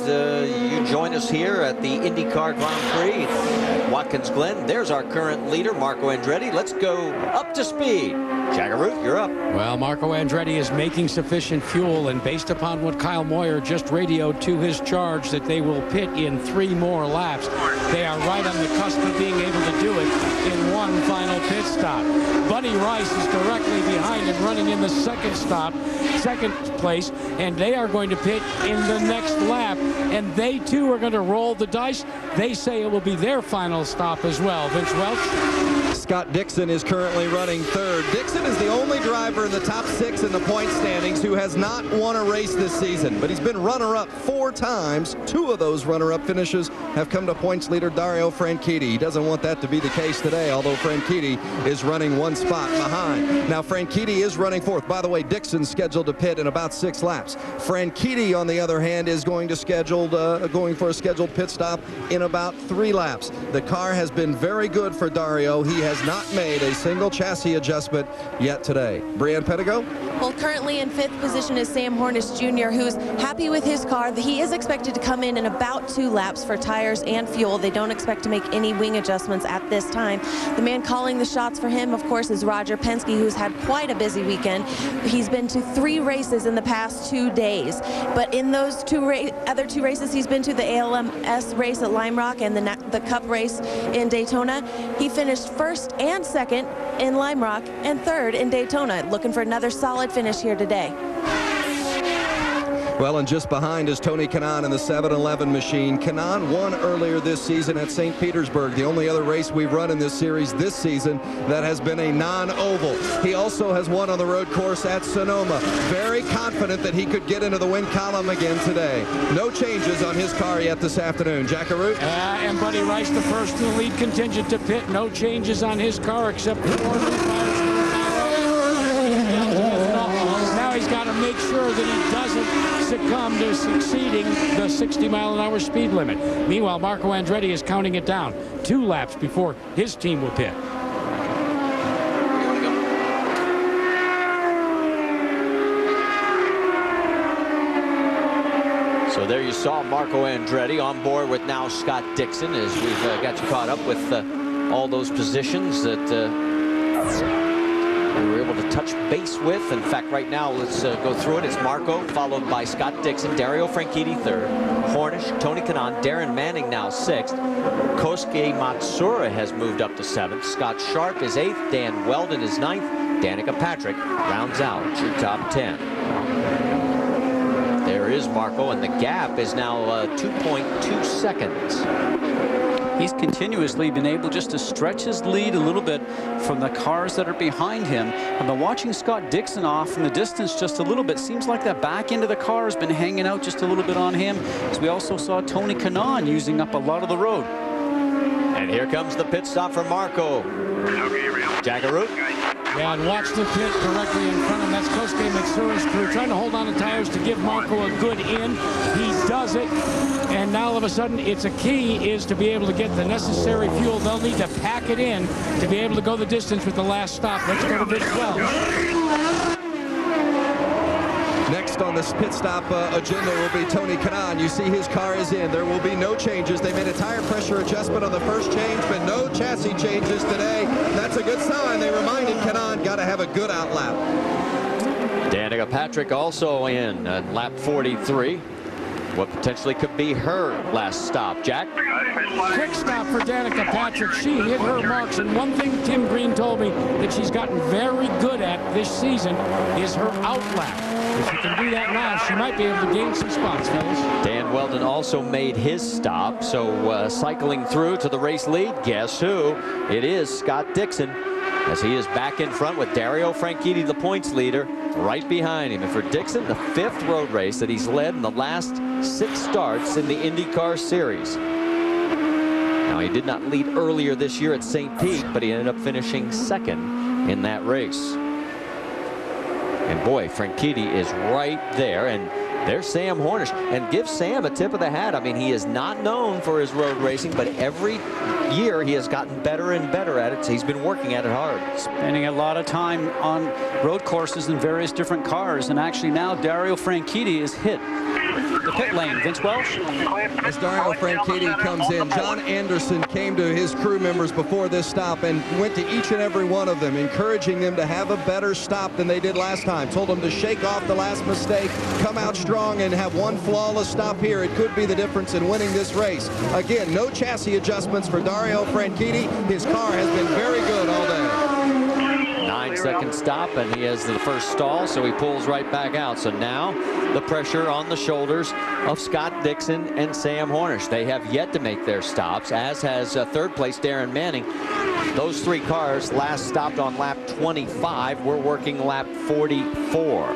you join us here at the IndyCar Grand Prix at Watkins Glen, there's our current leader, Marco Andretti. Let's go up to speed. Jaggeroot, you're up. Well, Marco Andretti is making sufficient fuel, and based upon what Kyle Moyer just radioed to his charge that they will pit in 3 more laps, they are right on the cusp of being able to do it in one final pit stop. Buddy Rice is directly behind him, running in the second place, and they are going to pit in the next lap, and they too are going to roll the dice. They say it will be their final stop as well. Vince Welch? Scott Dixon is currently running third. Dixon is the only driver in the top 6 in the point standings who has not won a race this season, but he's been runner-up 4 times. 2 of those runner-up finishes have come to points leader Dario Franchitti. He doesn't want that to be the case today, although Franchitti is running 1 spot behind. Now, Franchitti is running 4th. By the way, Dixon's scheduled to pit in about 6 laps. Franchitti, on the other hand, is going for a scheduled pit stop in about 3 laps. The car has been very good for Dario. He has not made a single chassis adjustment yet today. Brianne Pettigo? Well, currently in 5th position is Sam Hornish Jr., who's happy with his car. He is expected to come in about 2 laps for tires and fuel. They don't expect to make any wing adjustments at this time. The man calling the shots for him, of course, is Roger Penske, who's had quite a busy weekend. He's been to 3 races in the past 2 days. But in those other 2 races he's been to, the ALMS race at Lime Rock and the Cup race in Daytona, he finished 1st and 2nd in Lime Rock and 3rd in Daytona. Looking for another solid finish here today. Well, and just behind is Tony Kanaan in the 7-Eleven machine. Kanaan won earlier this season at St. Petersburg, the only other race we've run in this series this season that has been a non-oval. He also has won on the road course at Sonoma. Very confident that he could get into the win column again today. No changes on his car yet this afternoon. Jackaroo? And Buddy Rice, the first in the lead contingent to pit. No changes on his car except for 4 new tires. Now he's got to make sure that he doesn't succumb to exceeding the 60-mile-an-hour speed limit. Meanwhile, Marco Andretti is counting it down 2 laps before his team will pit. So there you saw Marco Andretti on board with now Scott Dixon as we've got you caught up with all those positions that we were able to touch base with. In fact, right now, let's go through it. It's Marco, followed by Scott Dixon, Dario Franchitti 3rd, Hornish, Tony Kanaan, Darren Manning now 6th. Kosuke Matsuura has moved up to 7th. Scott Sharp is 8th. Dan Weldon is 9th. Danica Patrick rounds out your top 10. There is Marco, and the gap is now 2.2 seconds. He's continuously been able just to stretch his lead a little bit from the cars that are behind him. I've been watching Scott Dixon off in the distance just a little bit. Seems like that back end of the car has been hanging out just a little bit on him. As we also saw Tony Kanaan using up a lot of the road. And here comes the pit stop for Marco. Jaggeroo. Yeah, and watch the pit directly in front of him. That's Kosuke Matsuura's crew trying to hold on to tires to give Marco a good in. He does it. And now all of a sudden, it's a key is to be able to get the necessary fuel. They'll need to pack it in to be able to go the distance with the last stop. Let's go to Vince Welch. Next Next on this pit stop agenda will be Tony Kanaan. You see his car is in. There will be no changes. They made a tire pressure adjustment on the first change, but no chassis changes today. That's a good sign. They reminded Kanaan, got to have a good out lap. Danica Patrick also in lap 43. What potentially could be her last stop. Jack? Quick stop for Danica Patrick. She hit her marks, and one thing Tim Green told me that she's gotten very good at this season is her out lap. If she can do that now, she might be able to gain some spots, fellas. Dan Weldon also made his stop, so cycling through to the race lead. Guess who? It is Scott Dixon, as he is back in front with Dario Franchitti, the points leader, right behind him. And for Dixon, the 5th road race that he's led in the last 6 starts in the IndyCar Series. Now, he did not lead earlier this year at St. Pete, but he ended up finishing 2nd in that race. And boy, Franchitti is right there, and there's Sam Hornish. And give Sam a tip of the hat. I mean, he is not known for his road racing, but every year he has gotten better and better at it. So he's been working at it hard. Spending a lot of time on road courses in various different cars. And actually now Dario Franchitti is hit the pit lane. Vince Welsh? As Dario Franchitti comes in, John Anderson came to his crew members before this stop and went to each and every one of them, encouraging them to have a better stop than they did last time. Told them to shake off the last mistake, come out strong, and have one flawless stop here. It could be the difference in winning this race. Again, no chassis adjustments for Dario Franchitti. His car has been very good all day. 9-second stop, and he has the first stall, so he pulls right back out. So now the pressure on the shoulders of Scott Dixon and Sam Hornish. They have yet to make their stops, as has 3rd place Darren Manning. Those 3 cars last stopped on lap 25. We're working lap 44.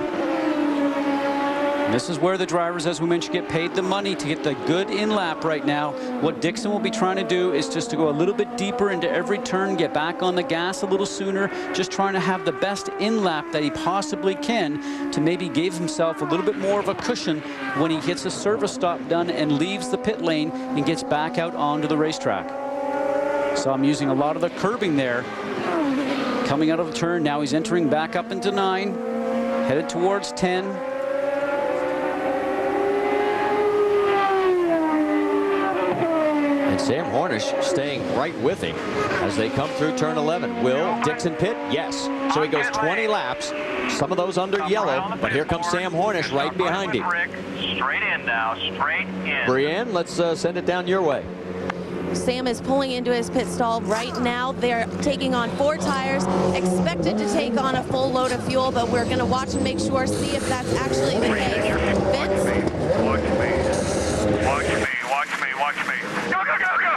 And this is where the drivers, as we mentioned, get paid the money to get the good in-lap right now. What Dixon will be trying to do is just to go a little bit deeper into every turn, get back on the gas a little sooner, just trying to have the best in-lap that he possibly can to maybe give himself a little bit more of a cushion when he gets a service stop done and leaves the pit lane and gets back out onto the racetrack. So I'm using a lot of the curbing there. Coming out of the turn, now he's entering back up into 9, headed towards 10. And Sam Hornish staying right with him as they come through turn 11. Will Dixon pit? Yes. So he goes 20 laps. Some of those under yellow, but here comes Sam Hornish right behind him. Straight in now, straight in. Brienne, let's send it down your way. Sam is pulling into his pit stall right now. They're taking on 4 tires, expected to take on a full load of fuel, but we're going to watch and make sure, see if that's actually the case. Vince? Watch me. Watch me. Watch me. Watch me. Go, go, go, go.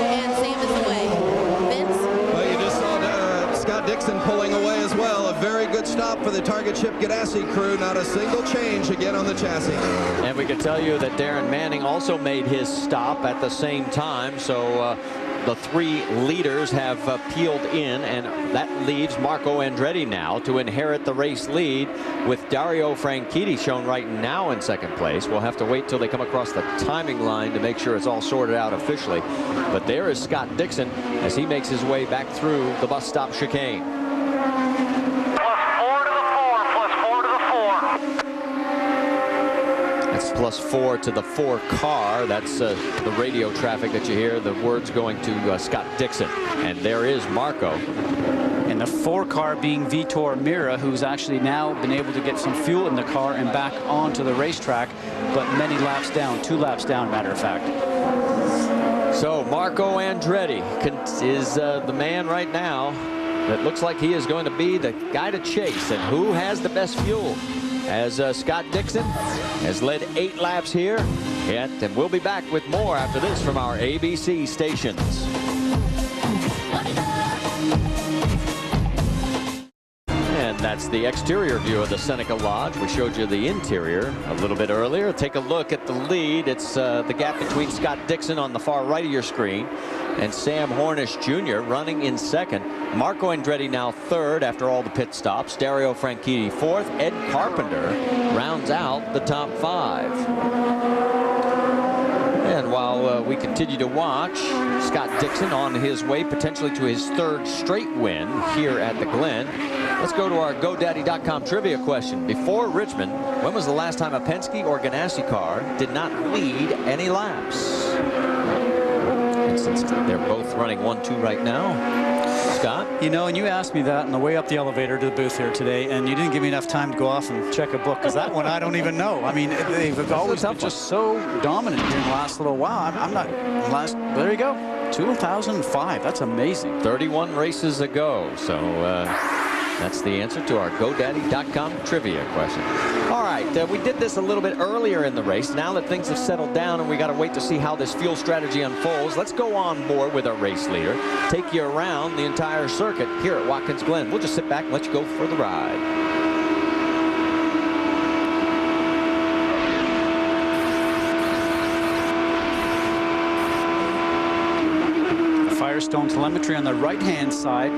And Sam is away. Vince? Well, you just saw Scott Dixon pulling away as well. A very good stop for the Target Ship Ganassi crew. Not a single change again on the chassis. And we can tell you that Darren Manning also made his stop at the same time. So the 3 leaders have peeled in, and that leaves Marco Andretti now to inherit the race lead with Dario Franchitti shown right now in 2nd place. We'll have to wait till they come across the timing line to make sure it's all sorted out officially. But there is Scott Dixon as he makes his way back through the bus stop chicane. +4 to the 4 car. That's the radio traffic that you hear, the words going to Scott Dixon. And there is Marco. And the 4 car being Vitor Mira, who's actually now been able to get some fuel in the car and back onto the racetrack, but many laps down, 2 laps down, matter of fact. So Marco Andretti is the man right now that looks like he is going to be the guy to chase. And who has the best fuel? As Scott Dixon has led 8 laps here, and we'll be back with more after this from our ABC stations. And that's the exterior view of the Seneca Lodge. We showed you the interior a little bit earlier. Take a look at the lead. It's the gap between Scott Dixon on the far right of your screen and Sam Hornish Jr. running in 2nd. Marco Andretti now 3rd after all the pit stops. Dario Franchitti 4th. Ed Carpenter rounds out the top 5. And while we continue to watch Scott Dixon on his way potentially to his 3rd straight win here at the Glen, Let's go to our GoDaddy.com trivia question. Before Richmond, when was the last time a Penske or Ganassi car did not lead any laps? And since they're both running 1-2 right now, Scott? You know, and you asked me that on the way up the elevator to the booth here today, and you didn't give me enough time to go off and check a book, because that one I don't even know. I mean, they've always been just so dominant here in the last little while. I'm not last. There you go. 2005. That's amazing. 31 races ago. So that's the answer to our GoDaddy.com trivia question. All right, we did this a little bit earlier in the race. Now that things have settled down and we got to wait to see how this fuel strategy unfolds, let's go on board with our race leader, take you around the entire circuit here at Watkins Glen. We'll just sit back and let you go for the ride. Firestone telemetry on the right-hand side.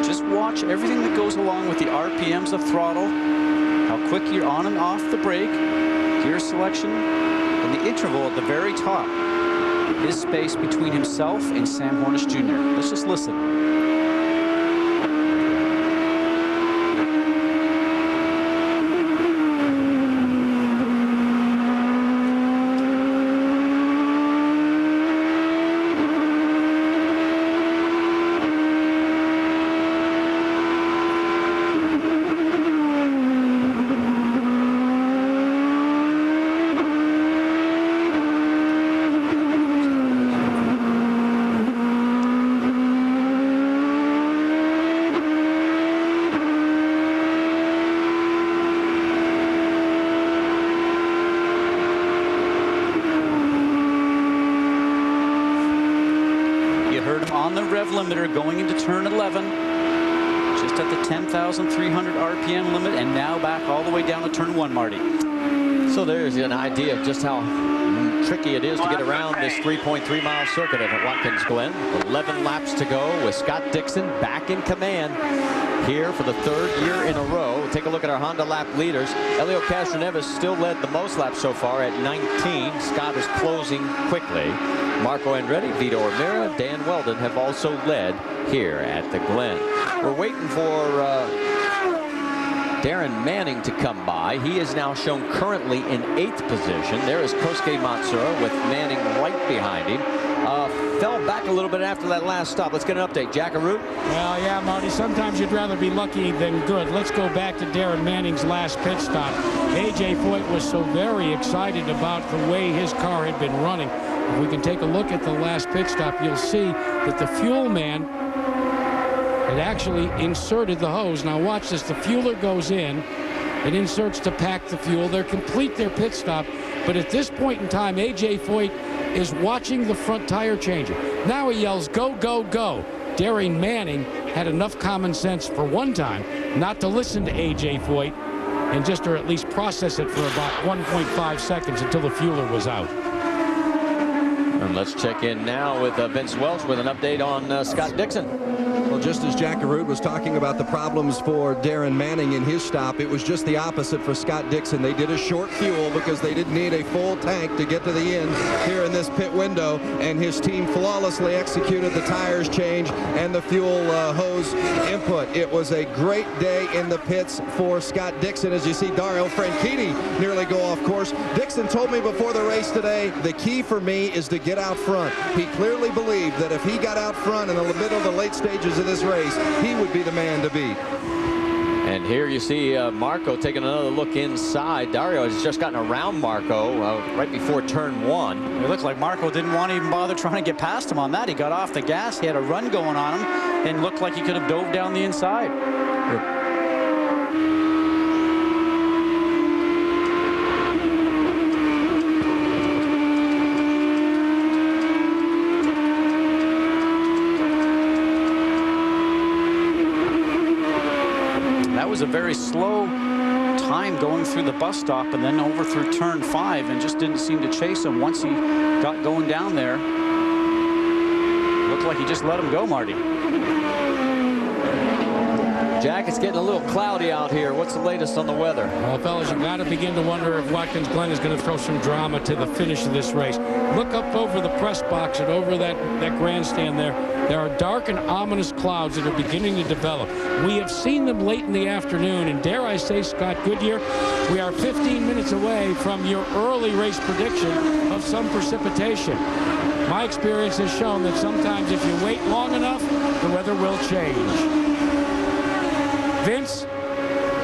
Just watch everything that goes along with the RPMs of throttle, how quick you're on and off the brake, gear selection, and the interval at the very top. His space between himself and Sam Hornish Jr. Let's just listen. Limiter going into turn 11, just at the 10,300 RPM limit, and now back all the way down to turn 1, Marty. So there's an idea of just how tricky it is to get around this 3.3 mile circuit at Watkins Glen. 11 laps to go with Scott Dixon back in command here for the 3rd year in a row. Take a look at our Honda lap leaders. Helio Castroneves still led the most laps so far at 19. Scott is closing quickly. Marco Andretti, Vito O'Meara, Dan Weldon have also led here at the Glen. We're waiting for Darren Manning to come by. He is now shown currently in 8th position. There is Kosuke Matsuura with Manning right behind him. Fell back a little bit after that last stop. Let's get an update. Jack Arute? Well, yeah, Marty, sometimes you'd rather be lucky than good. Let's go back to Darren Manning's last pit stop. A.J. Foyt was so very excited about the way his car had been running. If we can take a look at the last pit stop, you'll see that the fuel man had actually inserted the hose. Now watch this. The fueler goes in. It inserts to pack the fuel. They're complete their pit stop. But at this point in time, A.J. Foyt is watching the front tire changer. Now he yells, go, go, go. Darren Manning had enough common sense for one time not to listen to A.J. Foyt and just or at least process it for about 1.5 seconds until the fueler was out. And let's check in now with Vince Welch with an update on Scott Dixon. Well, just as Jack Arute was talking about the problems for Darren Manning in his stop, it was just the opposite for Scott Dixon. They did a short fuel because they didn't need a full tank to get to the end here in this pit window, and his team flawlessly executed the tires change and the fuel hose input. It was a great day in the pits for Scott Dixon. As you see Dario Franchitti nearly go off course. Dixon told me before the race today, the key for me is to get out front. He clearly believed that if he got out front in the middle of the late stages of this race, he would be the man to beat. And here you see Marco taking another look inside. Dario has just gotten around Marco right before turn 1. It looks like Marco didn't want to even bother trying to get past him on that. He got off the gas. He had a run going on him and looked like he could have dove down the inside. Was a very slow time going through the bus stop and then over through turn 5 and just didn't seem to chase him once he got going down there. Looked like he just let him go, Marty. Jack, it's getting a little cloudy out here. What's the latest on the weather? Well, fellas, you got to begin to wonder if Watkins Glen is going to throw some drama to the finish of this race. Look up over the press box and over that grandstand there. There are dark and ominous clouds that are beginning to develop. We have seen them late in the afternoon, and dare I say, Scott Goodyear, we are 15 minutes away from your early race prediction of some precipitation. My experience has shown that sometimes if you wait long enough, the weather will change. Vince?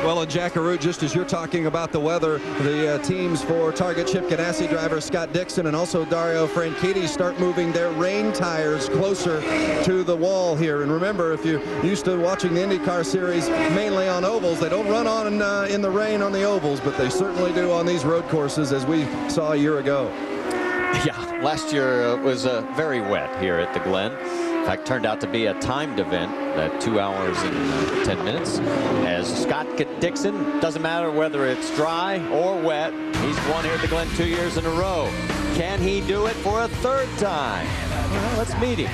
Well, and Jack Arute, just as you're talking about the weather, the teams for Target Chip Ganassi driver Scott Dixon and also Dario Franchitti start moving their rain tires closer to the wall here. And remember, if you're used to watching the IndyCar series mainly on ovals, they don't run on in the rain on the ovals, but they certainly do on these road courses, as we saw a year ago. Yeah, last year was very wet here at the Glen. In fact, turned out to be a timed event at 2 hours and 10 minutes. As Scott Dixon, doesn't matter whether it's dry or wet, he's won here at the Glen 2 years in a row. Can he do it for a third time? Well, let's meet him.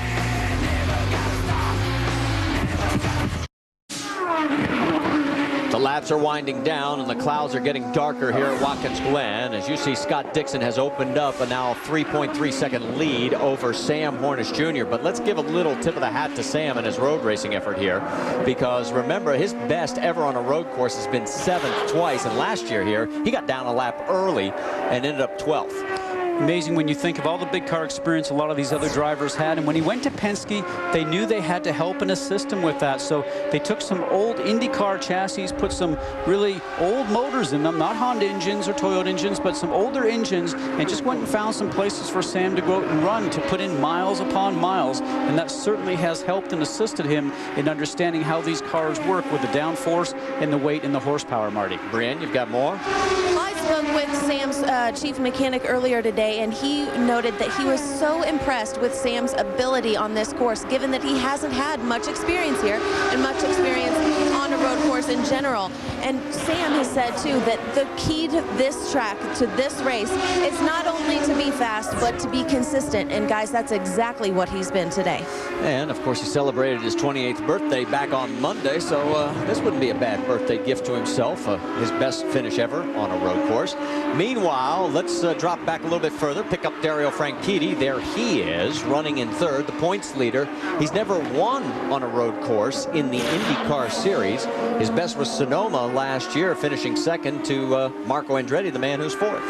The laps are winding down and the clouds are getting darker here at Watkins Glen. As you see, Scott Dixon has opened up a now 3.3-second lead over Sam Hornish Jr. But let's give a little tip of the hat to Sam and his road racing effort here, because remember, his best ever on a road course has been 7th twice, and last year here he got down a lap early and ended up 12th. Amazing when you think of all the big car experience a lot of these other drivers had. And when he went to Penske, they knew they had to help and assist him with that. So they took some old IndyCar chassis, put some really old motors in them, not Honda engines or Toyota engines, but some older engines, and just went and found some places for Sam to go out and run, to put in miles upon miles. And that certainly has helped and assisted him in understanding how these cars work with the downforce and the weight and the horsepower, Marty. Brienne, you've got more? I spoke with Sam's chief mechanic earlier today, and he noted that he was so impressed with Sam's ability on this course, given that he hasn't had much experience here and much experience on a road course in general. And Sam has said, too, that the key to this track, to this race, is not only to be fast, but to be consistent. And, guys, that's exactly what he's been today. And, of course, he celebrated his 28th birthday back on Monday, so this wouldn't be a bad birthday gift to himself. His best finish ever on a road course. Meanwhile, let's drop back a little bit further, pick up Dario Franchitti. There he is, running in third, the points leader. He's never won on a road course in the IndyCar series. His best was Sonoma last year, finishing second to Marco Andretti, the man who's fourth.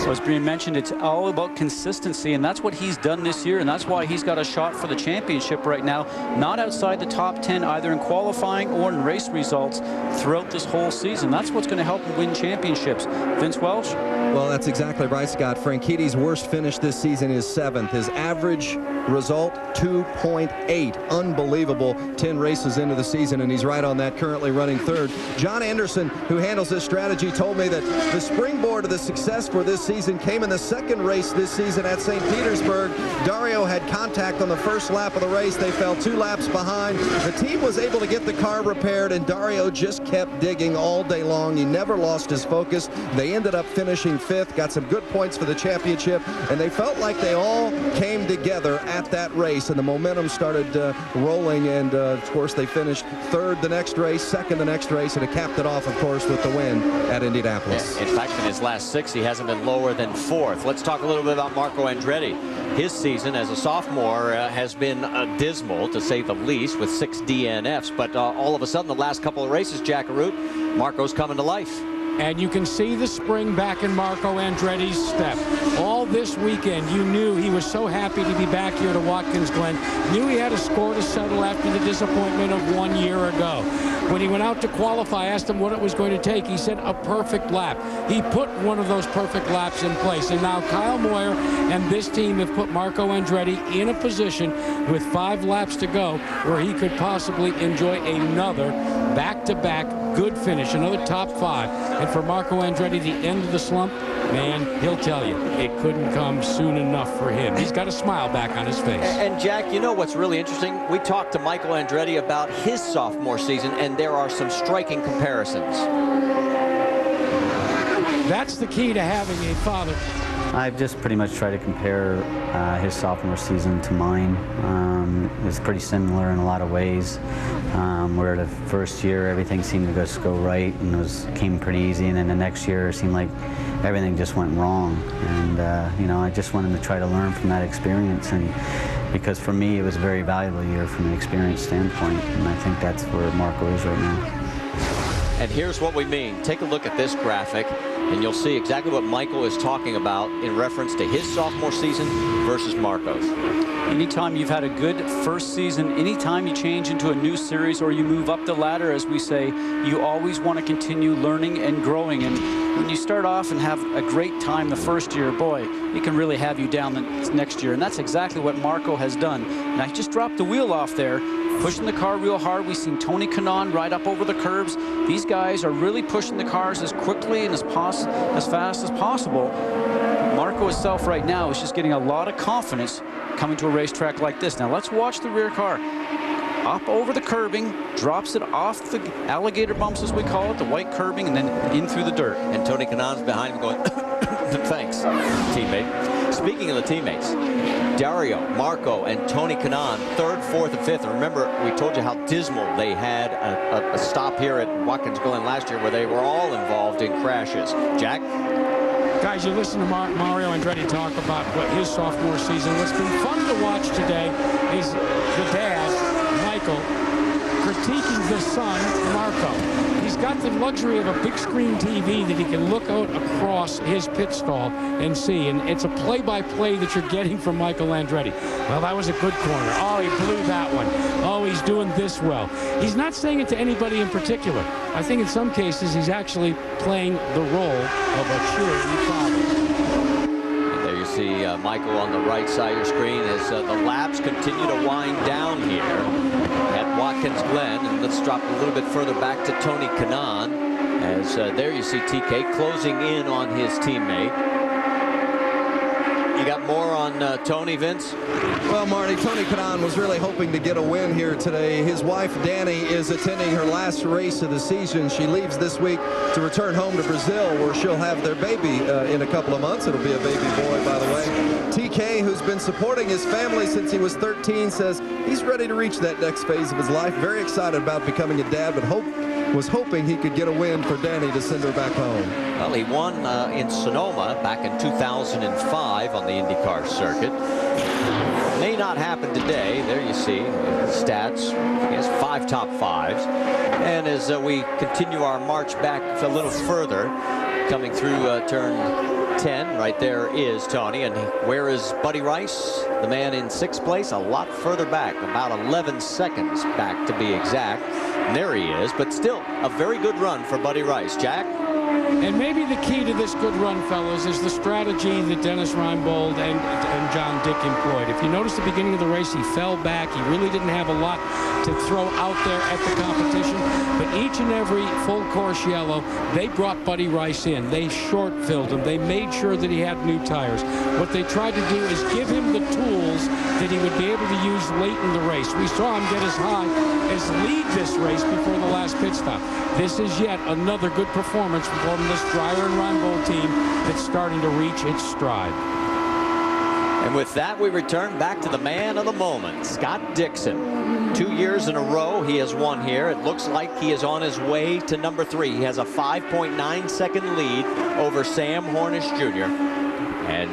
So as Brian mentioned, it's all about consistency, and that's what he's done this year, and that's why he's got a shot for the championship right now, not outside the top 10 either in qualifying or in race results throughout this whole season. That's what's going to help him win championships. Vince Welch? Well, that's exactly right, Scott. Franchitti's worst finish this season is 7th. His average result, 2.8. Unbelievable. 10 races into the season, and he's right on that, currently running third. John Anderson, who handles this strategy, told me that the springboard of the success for this season came in the second race this season at St. Petersburg. Dario had contact on the first lap of the race. They fell 2 laps behind. The team was able to get the car repaired, and Dario just kept digging all day long. He never lost his focus. They ended up finishing 5th, got some good points for the championship, and they felt like they all came together at that race, and the momentum started rolling, and of course they finished 3rd the next race, 2nd the next race, and it capped it off, of course, with the win at Indianapolis. In fact, in his last 6, he hasn't been lower than 4th. Let's talk a little bit about Marco Andretti. His season as a sophomore has been dismal, to say the least, with 6 DNFs, but all of a sudden, the last couple of races, Jack Arute, Marco's coming to life. And you can see the spring back in Marco Andretti's step. All this weekend, you knew he was so happy to be back here to Watkins Glen. Knew he had a score to settle after the disappointment of 1 year ago. When he went out to qualify, I asked him what it was going to take. He said a perfect lap. He put one of those perfect laps in place. And now Kyle Moyer and this team have put Marco Andretti in a position with 5 laps to go where he could possibly enjoy another back-to-back good finish, another top 5. And for Marco Andretti, the end of the slump, man, he'll tell you, it couldn't come soon enough for him. He's got a smile back on his face. And Jack, you know what's really interesting? We talked to Michael Andretti about his sophomore season, and there are some striking comparisons. That's the key to having a father I've just pretty much tried to compare his sophomore season to mine. It was pretty similar in a lot of ways. Where the first year everything seemed to just go right and came pretty easy, and then the next year it seemed like everything just went wrong. And you know, I just wanted to try to learn from that experience, and because for me it was a very valuable year from an experience standpoint, and I think that's where Marco is right now. And here's what we mean. Take a look at this graphic, and you'll see exactly what Michael is talking about in reference to his sophomore season versus Marco's. Anytime you've had a good first season, anytime you change into a new series or you move up the ladder, as we say, you always want to continue learning and growing. And when you start off and have a great time the first year, boy, it can really have you down the next year. And that's exactly what Marco has done. And I just dropped the wheel off there, pushing the car real hard. We've seen Tony Kanaan ride up over the curbs. These guys are really pushing the cars as quickly and as fast as possible. Marco himself right now is just getting a lot of confidence coming to a racetrack like this. Now let's watch the rear car. Up over the curbing, drops it off the alligator bumps, as we call it, the white curbing, and then in through the dirt. And Tony Kanaan's behind him going, thanks, teammate. Speaking of the teammates, Dario, Marco, and Tony Kanaan, 3rd, 4th, and 5th. And remember, we told you how dismal they had a stop here at Watkins Glen last year where they were all involved in crashes. Jack? Guys, you listen to Mario Andretti talk about what his sophomore season. What's been fun to watch today is the dad, Michael, critiquing the son, Marco. He's got the luxury of a big screen TV that he can look out across his pit stall and see, and it's a play-by-play that you're getting from Michael Andretti. Well, that was a good corner. Oh, he blew that one. Oh, he's doing this well. He's not saying it to anybody in particular. I think in some cases he's actually playing the role of a cheerleading father. And there you see Michael on the right side of your screen as the laps continue to wind down here at Watkins Glen. And let's drop a little bit further back to Tony Kanaan as there you see TK closing in on his teammate. You got more on Tony, Vince? Well, Marty, Tony Kanaan was really hoping to get a win here today. His wife, Danny, is attending her last race of the season. She leaves this week to return home to Brazil, where she'll have their baby in a couple of months. It'll be a baby boy, by the way. TK, who's been supporting his family since he was 13, says he's ready to reach that next phase of his life. Very excited about becoming a dad, but was hoping he could get a win for Danny to send her back home. Well, he won in Sonoma back in 2005 on the IndyCar circuit. May not happen today. There you see stats. He has 5 top 5s. And as we continue our march back a little further, coming through turn 10, right there is Tony. And where is Buddy Rice? The man in 6th place, a lot further back, about 11 seconds back to be exact. And there he is, but still a very good run for Buddy Rice. Jack? And maybe the key to this good run, fellas, is the strategy that Dennis Reinbold and John Dick employed. If you notice the beginning of the race, he fell back. He really didn't have a lot to throw out there at the competition. But each and every full course yellow, they brought Buddy Rice in. They short filled him. They made sure that he had new tires. What they tried to do is give him the tools that he would be able to use late in the race. We saw him get as high as lead this race before the last pit stop. This is yet another good performance from this Dreyer and Reinbold team that's starting to reach its stride. And with that, we return back to the man of the moment, Scott Dixon. 2 years in a row he has won here. It looks like he is on his way to number 3. He has a 5.9 second lead over Sam Hornish Jr. And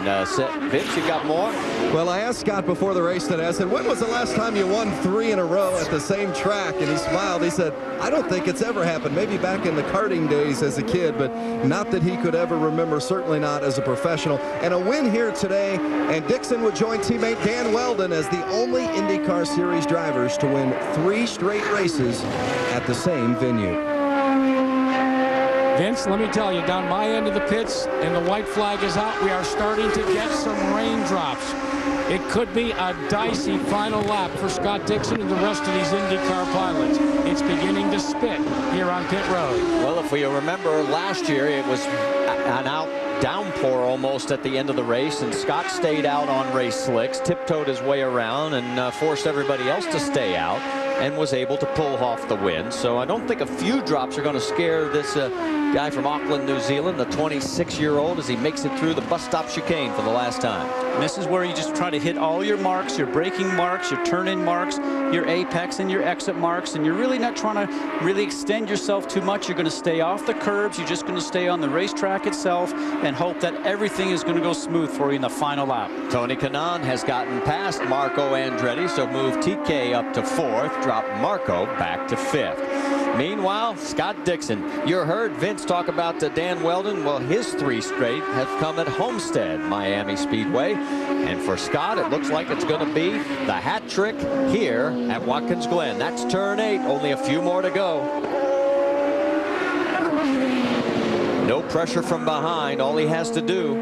Vince, you got more? Well, I asked Scott before the race today, I said, when was the last time you won 3 in a row at the same track? And he smiled. He said, I don't think it's ever happened. Maybe back in the karting days as a kid, but not that he could ever remember, certainly not as a professional. And a win here today, and Dixon would join teammate Dan Weldon as the only IndyCar Series drivers to win 3 straight races at the same venue. Vince, let me tell you, down my end of the pits, and the white flag is out, we are starting to get some raindrops. It could be a dicey final lap for Scott Dixon and the rest of these IndyCar pilots. It's beginning to spit here on pit road. Well, if we remember last year, it was an downpour almost at the end of the race, and Scott stayed out on race slicks, tiptoed his way around, and forced everybody else to stay out, and was able to pull off the win. So I don't think a few drops are going to scare this Guy from Auckland, New Zealand, the 26-year-old, as he makes it through the bus stop chicane for the last time. And this is where you just try to hit all your marks, your braking marks, your turn-in marks, your apex and your exit marks, and you're really not trying to really extend yourself too much. You're going to stay off the curbs. You're just going to stay on the racetrack itself and hope that everything is going to go smooth for you in the final lap. Tony Kanaan has gotten past Marco Andretti, so move TK up to 4th, drop Marco back to 5th. Meanwhile, Scott Dixon. You heard Vince talk about Dan Weldon. Well, his 3 straight have come at Homestead, Miami Speedway. And for Scott, it looks like it's going to be the hat trick here at Watkins Glen. That's turn 8, only a few more to go. No pressure from behind. All he has to do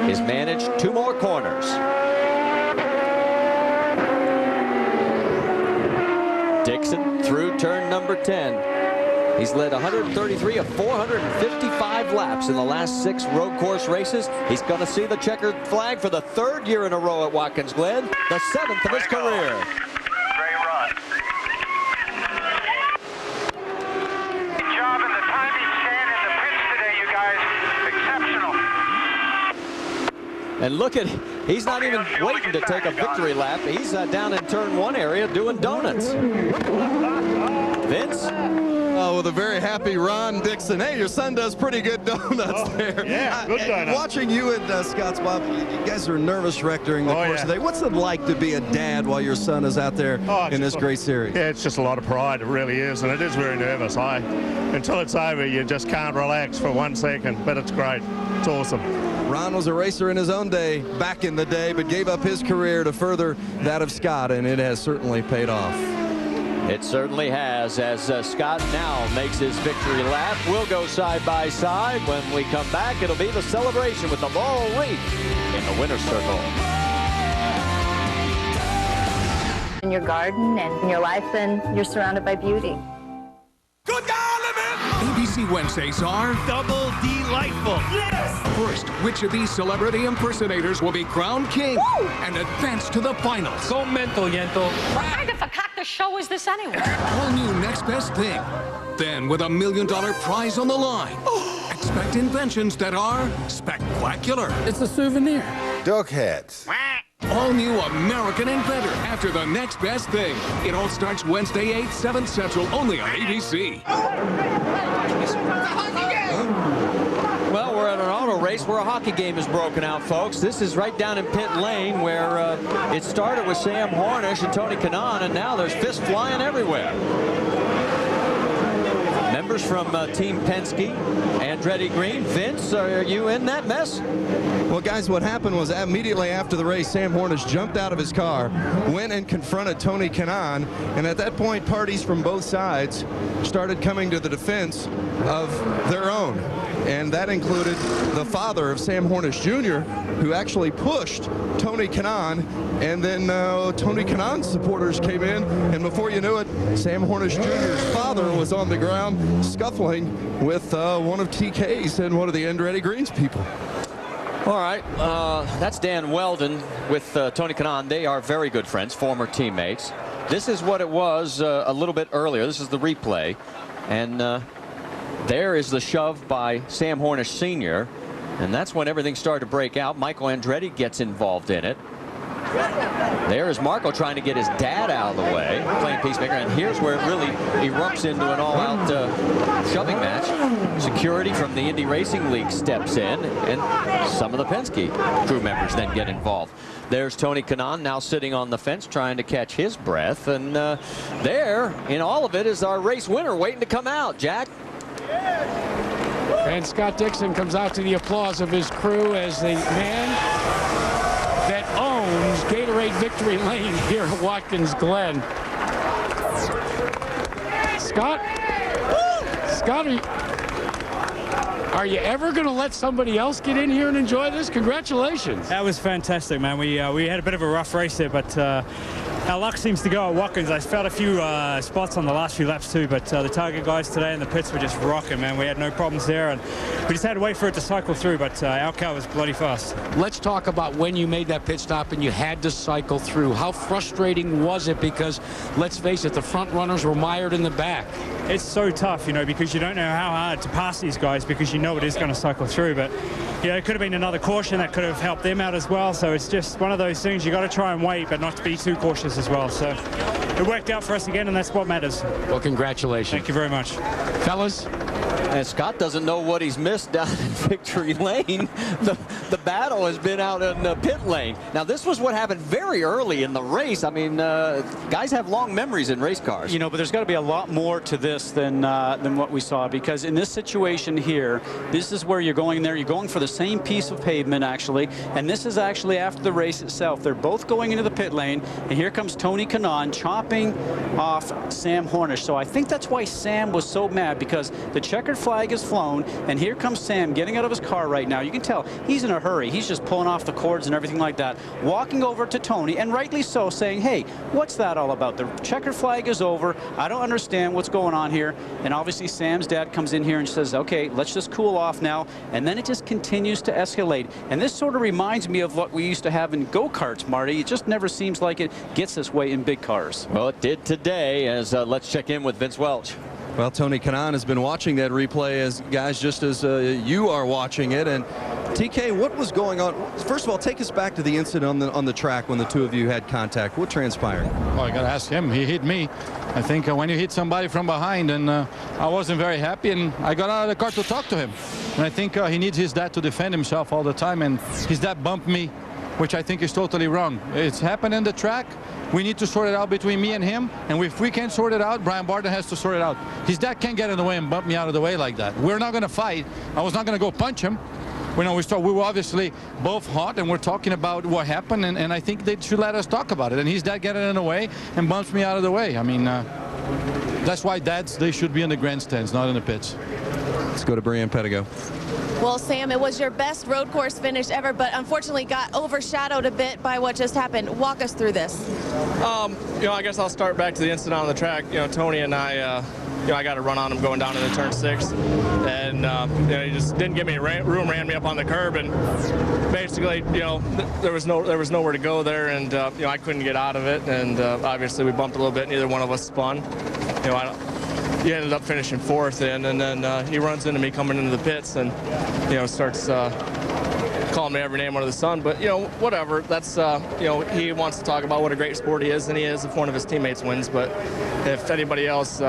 is manage 2 more corners. Dixon through turn number 10. He's led 133 of 455 laps in the last 6 road course races. He's going to see the checkered flag for the 3rd year in a row at Watkins Glen, the 7th of his career. Great run. Good job in the time you stand in the pits today, you guys. Exceptional. And look at, he's not even waiting to take a victory lap. He's down in turn 1 area doing donuts. Vince? Oh, with a very happy Ron Dixon. Hey, your son does pretty good donuts there. Yeah, good donuts. Watching you and Scott's Bob, you guys are a nervous wreck during the course of the day. What's it like to be a dad while your son is out there in this great series? Yeah, it's just a lot of pride. It really is, and it is very nervous. Until it's over, you just can't relax for 1 second, but it's great. It's awesome. Ron was a racer in his own day, back in the day, but gave up his career to further that of Scott, and it has certainly paid off. It certainly has, as Scott now makes his victory lap. We'll go side by side. When we come back, it'll be the celebration with the laurel wreath in the winner's circle. In your garden and in your life, and you're surrounded by beauty. ABC Wednesdays are double delightful. Yes! First, which of these celebrity impersonators will be crowned king and advance to the finals? Go mental, Yento. What kind of a cactus show is this anyway? All new Next Best Thing. Then, with $1 million prize on the line, expect inventions that are spectacular. It's a souvenir. Duck heads. All new American Inventor after the Next Best Thing. It all starts Wednesday, 8, 7 Central, only on ABC. Well, we're at an auto race where a hockey game is broken out, folks. This is right down in pit lane where it started with Sam Hornish and Tony Kanaan, and now there's fists flying everywhere. Members from Team Penske, Andretti Green. Vince, are you in that mess? Well, guys, what happened was immediately after the race, Sam Hornish jumped out of his car, went and confronted Tony Kanaan, and at that point, parties from both sides started coming to the defense of their own. And that included the father of Sam Hornish Jr., who actually pushed Tony Kanaan, and then Tony Kanaan's supporters came in, and before you knew it, Sam Hornish Jr.'s father was on the ground scuffling with one of TK's and one of the Andretti Green's people. All right, that's Dan Weldon with Tony Kanaan. They are very good friends, former teammates. This is what it was a little bit earlier. This is the replay, and there is the shove by Sam Hornish Sr., and that's when everything started to break out. Michael Andretti gets involved in it. There is Marco trying to get his dad out of the way, playing peacemaker, and here's where it really erupts into an all-out shoving match. Security from the Indy Racing League steps in, and some of the Penske crew members then get involved. There's Tony Kanaan now sitting on the fence trying to catch his breath, and there, in all of it, is our race winner waiting to come out, Jack. And Scott Dixon comes out to the applause of his crew as the man that owns Gatorade Victory Lane here at Watkins Glen. Scott, are you ever going to let somebody else get in here and enjoy this? Congratulations. That was fantastic, man. We had a bit of a rough race there, but Our luck seems to go at Watkins. I felt a few spots on the last few laps too, but the target guys today in the pits were just rocking, man. We had no problems there, and we just had to wait for it to cycle through, but our car was bloody fast. Let's talk about when you made that pit stop and you had to cycle through. How frustrating was it? Because, let's face it, the front runners were mired in the back. It's so tough, you know, because you don't know how hard to pass these guys because you know it is going to cycle through, but you know, it could have been another caution that could have helped them out as well, so it's just one of those things you got to try and wait, but not to be too cautious as well. So it worked out for us again, and that's what matters. Well, congratulations. Thank you very much. Fellas? And Scott doesn't know what he's missed down in victory lane. The battle has been out in the pit lane. Now, this was what happened very early in the race. I mean, guys have long memories in race cars. You know, but there's got to be a lot more to this than what we saw, because in this situation here, this is where you're going there. You're going for the same piece of pavement, actually, and this is actually after the race itself. They're both going into the pit lane, and here comes Tony Kanaan chopping off Sam Hornish. So I think that's why Sam was so mad, because the checkered flag is flown, and here comes Sam getting out of his car right now. You can tell he's in a hurry. He's just pulling off the cords and everything like that, walking over to Tony, and rightly so, saying, hey, what's that all about? The checkered flag is over. I don't understand what's going on here. And obviously Sam's dad comes in here and says, okay, let's just cool off now. And then it just continues to escalate. And this sort of reminds me of what we used to have in go-karts, Marty. It just never seems like it gets this way in big cars. Well, it did today, as let's check in with Vince Welch. Well, Tony Kanaan has been watching that replay, as guys, just as you are watching it. And TK, what was going on? First of all, take us back to the incident on the track when the two of you had contact. What transpired? Well, I got to ask him. He hit me. I think when you hit somebody from behind, and I wasn't very happy, and I got out of the car to talk to him. And I think he needs his dad to defend himself all the time, and his dad bumped me, which I think is totally wrong. It's happened in the track. We need to sort it out between me and him, and if we can't sort it out, Brian Barton has to sort it out. His dad can't get in the way and bump me out of the way like that. We're not going to fight. I was not going to go punch him. We were obviously both hot, and we're talking about what happened, and I think they should let us talk about it. And his dad getting in the way and bumps me out of the way. I mean, that's why dads, they should be in the grandstands, not in the pits. Let's go to Brian Pettigo. Well, Sam, it was your best road course finish ever, but unfortunately got overshadowed a bit by what just happened. Walk us through this. You know, I guess I'll start back to the incident on the track. You know, Tony and I, you know, I got a run on him going down into turn 6, and you know, he just didn't give me room, ran me up on the curb, and basically, you know, there was nowhere to go there, and you know, I couldn't get out of it, and obviously we bumped a little bit. Neither one of us spun. You know, he ended up finishing 4th in, and then he runs into me coming into the pits, and you know, starts calling me every name under the sun. But you know, whatever. That's you know, he wants to talk about what a great sport he is, and he is if one of his teammates wins. But if anybody else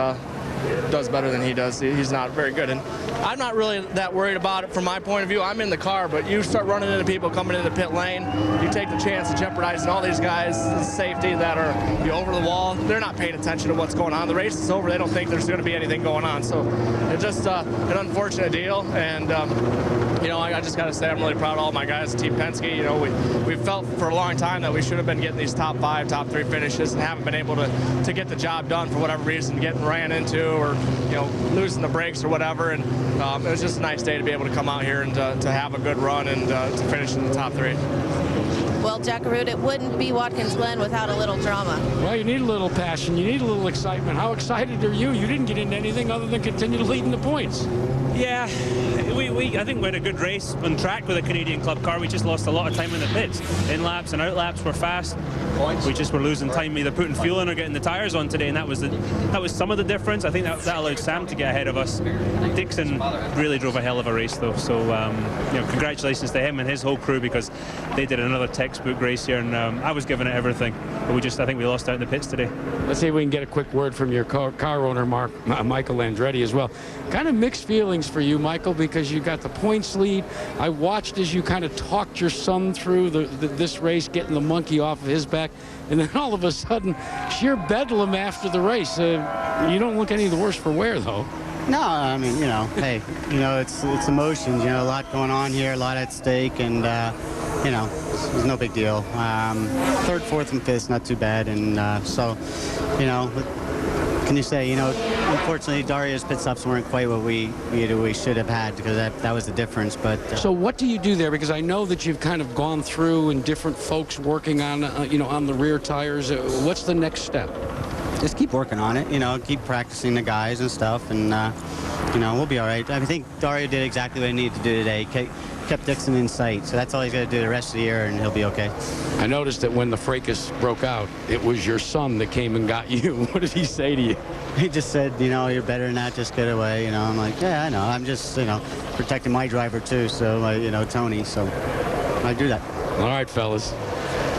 does better than he does, he's not very good. And I'm not really that worried about it from my point of view. I'm in the car, but you start running into people coming into the pit lane, you take the chance of jeopardizing all these guys' safety that are over the wall. They're not paying attention to what's going on. The race is over. They don't think there's going to be anything going on. So it's just an unfortunate deal. And you know, I just got to say I'm really proud of all my guys, Team Penske. You know, we felt for a long time that we should have been getting these top 5, top 3 finishes, and haven't been able to get the job done for whatever reason, getting ran into or, you know, losing the brakes or whatever. And it was just a nice day to be able to come out here and to have a good run and to finish in the top 3. Well, Jackaroo, it wouldn't be Watkins Glen without a little drama. Well, you need a little passion. You need a little excitement. How excited are you? You didn't get into anything other than continue to lead in the points. Yeah, I think we had a good race on track with a Canadian Club car. We just lost a lot of time in the pits. In laps and out laps were fast. We just were losing time either putting fuel in or getting the tires on today, and that was some of the difference. I think that allowed Sam to get ahead of us. Dixon really drove a hell of a race though, so you know, congratulations to him and his whole crew, because they did another textbook race here, and I was giving it everything, but I think we lost out in the pits today. Let's see if we can get a quick word from your car owner, Michael Andretti, as well. Kind of mixed feelings for you, Michael, because you got the points lead. I watched as you kind of talked your son through this race, getting the monkey off of his back, and then all of a sudden, sheer bedlam after the race. You don't look any the worse for wear, though. No, I mean, you know, hey, you know, it's emotions. You know, a lot going on here, a lot at stake, and you know, it's no big deal. 3rd, 4th, and 5th, not too bad, and so, you know, can you say, you know, unfortunately Dario's pit stops weren't quite what we should have had, because that was the difference. But so what do you do there? Because I know that you've kind of gone through and different folks working on, you know, on the rear tires. What's the next step? Just keep working on it, you know, keep practicing the guys and stuff, and you know, we'll be all right. I think Dario did exactly what he needed to do today. Kept Dixon in sight, so that's all he's got to do the rest of the year, and he'll be okay. I noticed that when the fracas broke out, it was your son that came and got you. What did he say to you? He just said, you know, you're better than that, just get away. You know, I'm like, yeah, I know. I'm just, you know, protecting my driver too, so, you know, Tony, so I do that. All right, fellas.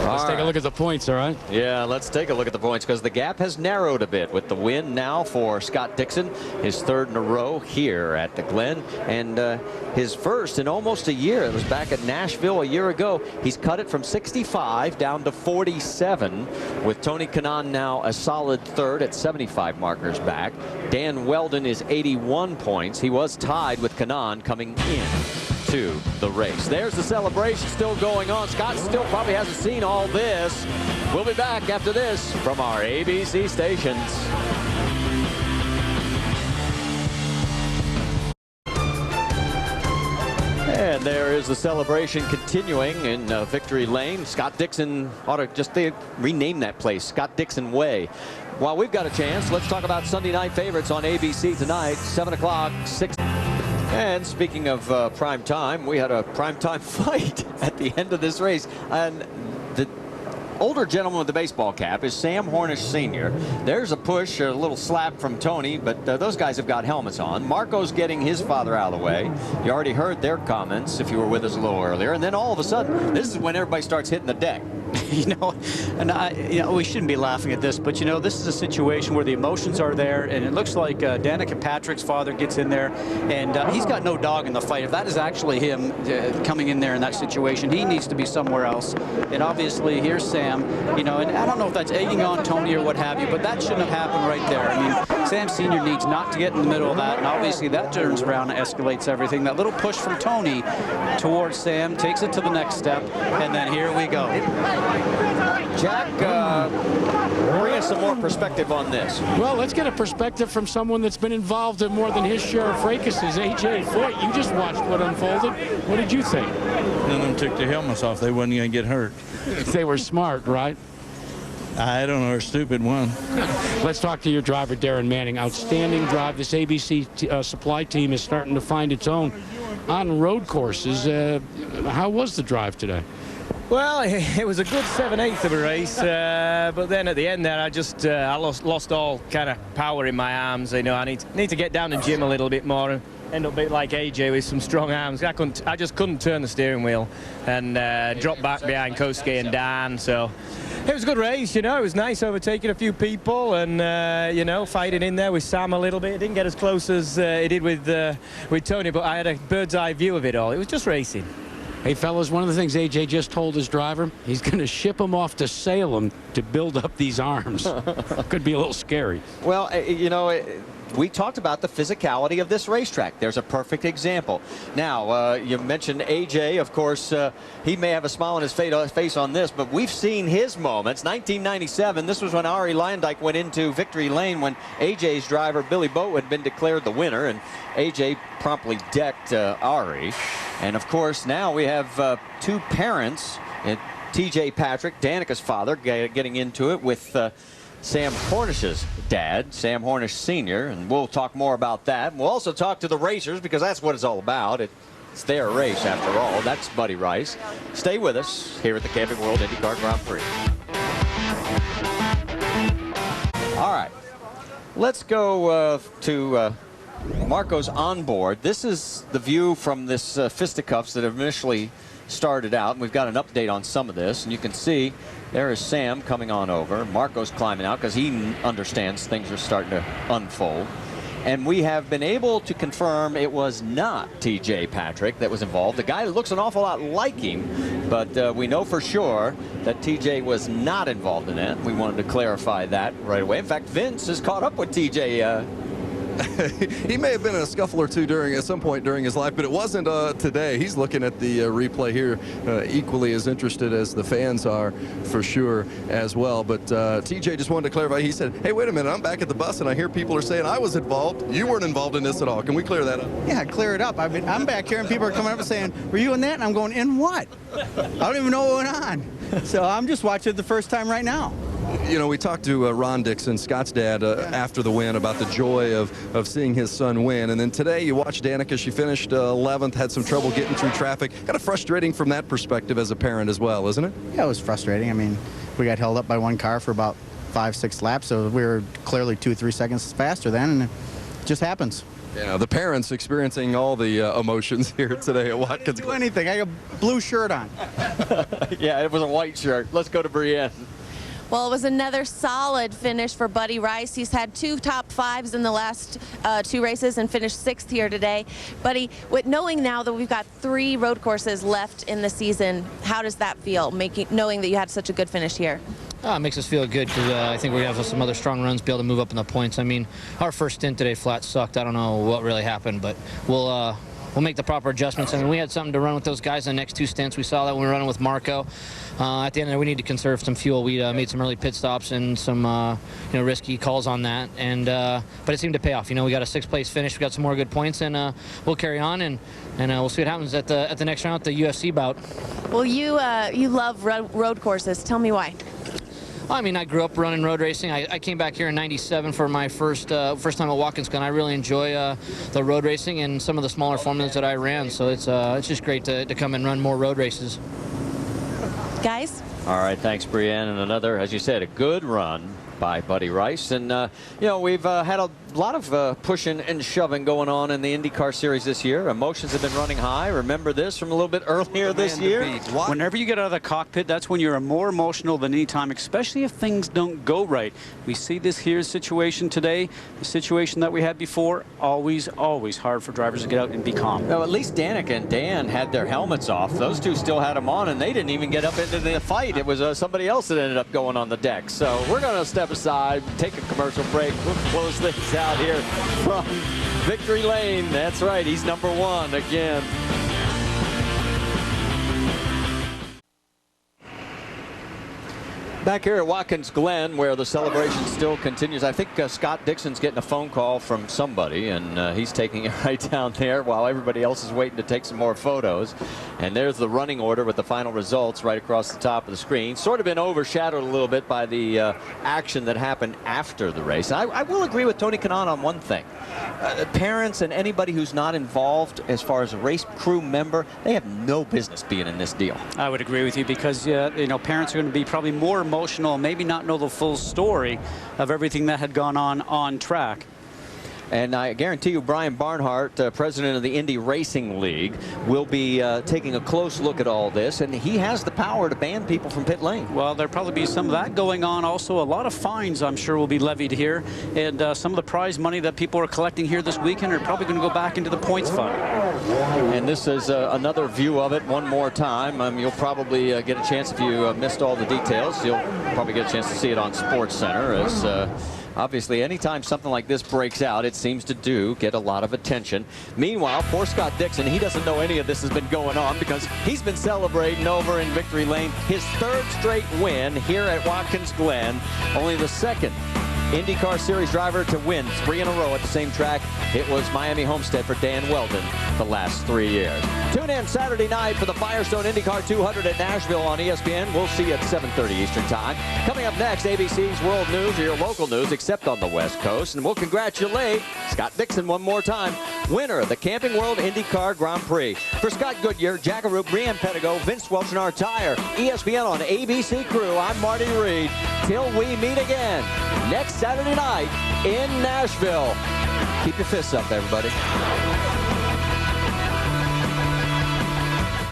Let's take a look at the points, all right? Yeah, let's take a look at the points, because the gap has narrowed a bit with the win now for Scott Dixon, his third in a row here at the Glen, and his first in almost a year. It was back at Nashville a year ago. He's cut it from 65 down to 47, with Tony Kanaan now a solid third at 75 markers back. Dan Weldon is 81 points. He was tied with Kanaan coming in to the race. There's the celebration still going on. Scott still probably hasn't seen all this. We'll be back after this from our ABC stations. And there is the celebration continuing in Victory Lane. Scott Dixon ought to just rename that place, Scott Dixon Way. While we've got a chance, let's talk about Sunday night favorites on ABC tonight, 7 o'clock, 6. And speaking of prime time, we had a prime time fight at the end of this race. And the older gentleman with the baseball cap is Sam Hornish Sr. There's a push, a little slap from Tony, but those guys have got helmets on. Marco's getting his father out of the way. You already heard their comments if you were with us a little earlier. And then all of a sudden, this is when everybody starts hitting the deck. You know, and we shouldn't be laughing at this, but you know, this is a situation where the emotions are there, and it looks like Danica Patrick's father gets in there, and he's got no dog in the fight. If that is actually him coming in there in that situation, he needs to be somewhere else. And obviously, here's Sam. You know, and I don't know if that's egging on Tony or what have you, but that shouldn't have happened right there. I mean, Sam Sr. needs not to get in the middle of that, and obviously that turns around and escalates everything. That little push from Tony towards Sam takes it to the next step, and then here we go. Jack, bring us some more perspective on this. Well, let's get a perspective from someone that's been involved in more than his share of fracases. AJ Foyt, you just watched what unfolded. What did you think? None of them took their helmets off. They wasn't going to get hurt. They were smart, right? I don't know, a stupid one. Let's talk to your driver, Darren Manning. Outstanding drive. This ABC supply team is starting to find its own on road courses. How was the drive today? Well, it was a good 7/8 of a race, but then at the end there, I lost all kind of power in my arms. You know, I need to get down and gym a little bit more and end up a bit like AJ with some strong arms. I just couldn't turn the steering wheel and drop back behind Kosuke and Dan. So it was a good race. You know, it was nice overtaking a few people and you know, fighting in there with Sam a little bit. It didn't get as close as it did with Tony, but I had a bird's eye view of it all. It was just racing. Hey, fellas, one of the things AJ just told his driver, he's going to ship him off to Salem to build up these arms. Could be a little scary. Well, you know, we talked about the physicality of this racetrack. There's a perfect example. Now, you mentioned AJ. Of course, he may have a smile on his face on this, but we've seen his moments. 1997, this was when Ari Landyke went into Victory Lane when AJ's driver, Billy Boat, had been declared the winner, and AJ promptly decked Ari. And, of course, now we have two parents, TJ Patrick, Danica's father, getting into it with Sam Hornish's dad, Sam Hornish Sr., and we'll talk more about that. We'll also talk to the racers, because that's what it's all about. It's their race, after all. That's Buddy Rice. Stay with us here at the Camping World IndyCar Grand Prix. All right. Let's go to Marco's onboard. This is the view from this fisticuffs that initially started out, and we've got an update on some of this, and you can see there is Sam coming on over. Marco's climbing out because he understands things are starting to unfold, and we have been able to confirm it was not TJ Patrick that was involved. The guy that looks an awful lot like him, but we know for sure that TJ was not involved in that. We wanted to clarify that right away. In fact, Vince has caught up with TJ He may have been in a scuffle or two at some point during his life, but it wasn't today. He's looking at the replay here, equally as interested as the fans are, for sure, as well. But TJ just wanted to clarify. He said, hey, wait a minute, I'm back at the bus, and I hear people are saying I was involved. You weren't involved in this at all. Can we clear that up? Yeah, clear it up. I mean, I'm back here, and people are coming up and saying, were you in that? And I'm going, in what? I don't even know what went on. So I'm just watching it the first time right now. You know, we talked to Ron Dixon, Scott's dad, after the win about the joy of seeing his son win. And then today you watched Danica. She finished 11th, had some trouble getting through traffic. Kind of frustrating from that perspective as a parent as well, isn't it? Yeah, it was frustrating. I mean, we got held up by one car for about 5-6 laps, so we were clearly 2-3 seconds faster then, and it just happens. Yeah, the parents experiencing all the emotions here today at Watkins. I didn't do anything. I got a blue shirt on. Yeah, it was a white shirt. Let's go to Brienne. Well, it was another solid finish for Buddy Rice. He's had 2 top 5s in the last 2 races and finished 6th here today. Buddy, knowing now that we've got 3 road courses left in the season, how does that feel, knowing that you had such a good finish here? It makes us feel good because I think we have some other strong runs to be able to move up in the points. I mean, our first stint today flat sucked. I don't know what really happened, but we'll make the proper adjustments. I mean, we had something to run with those guys in the next 2 stints. We saw that when we were running with Marco. At the end of the day, we need to conserve some fuel. We made some early pit stops and some risky calls on that, and but it seemed to pay off. You know, we got a 6th place finish. We got some more good points, and we'll carry on, and we'll see what happens at the next round at the UFC bout. Well, you love road courses. Tell me why. I mean, I grew up running road racing. I came back here in '97 for my first time at Watkins, Glen. I really enjoy the road racing and some of the smaller formulas that I ran. So it's just great to come and run more road races. Guys? All right, thanks, Brienne. And another, as you said, a good run by Buddy Rice. And, you know, we've had a lot of pushing and shoving going on in the IndyCar series this year. Emotions have been running high. Remember this from a little bit earlier this year? Whenever you get out of the cockpit, that's when you're more emotional than any time, especially if things don't go right. We see this here situation today, the situation that we had before, always hard for drivers to get out and be calm. Well, at least Danica and Dan had their helmets off. Those two still had them on, and they didn't even get up into the fight. It was somebody else that ended up going on the deck. So we're going to step aside, take a commercial break. We'll close things out here from Victory Lane. That's right, he's number 1 again. Back here at Watkins Glen, where the celebration still continues. I think Scott Dixon's getting a phone call from somebody, and he's taking it right down there while everybody else is waiting to take some more photos. And there's the running order with the final results right across the top of the screen. Sort of been overshadowed a little bit by the action that happened after the race. I will agree with Tony Kanaan on one thing. Parents and anybody who's not involved as far as a race crew member, they have no business being in this deal. I would agree with you because, you know, parents are going to be probably more emotional, maybe not know the full story of everything that had gone on track. And I guarantee you Brian Barnhart, president of the Indy Racing League, will be taking a close look at all this, and he has the power to ban people from pit lane. Well, there'll probably be some of that going on. Also, a lot of fines, I'm sure, will be levied here, and some of the prize money that people are collecting here this weekend are probably going to go back into the points fund. And this is another view of it one more time. You'll probably get a chance, if you missed all the details, you'll probably get a chance to see it on Sports Center. As obviously, anytime something like this breaks out, it seems to get a lot of attention. Meanwhile, poor Scott Dixon, he doesn't know any of this has been going on because he's been celebrating over in Victory Lane his 3rd straight win here at Watkins Glen. Only the 2nd IndyCar Series driver to win 3 in a row at the same track. It was Miami Homestead for Dan Weldon the last 3 years. Tune in Saturday night for the Firestone IndyCar 200 at Nashville on ESPN. We'll see you at 7:30 Eastern Time. Coming up next, ABC's World News, or your local news, except on the West Coast. And we'll congratulate Scott Dixon one more time, winner of the Camping World IndyCar Grand Prix. For Scott Goodyear, Jack Arute, Brienne Pedigo, Vince Welch, and our tire, ESPN on ABC Crew, I'm Marty Reed. Till we meet again next Saturday night in Nashville. Keep your fists up, everybody.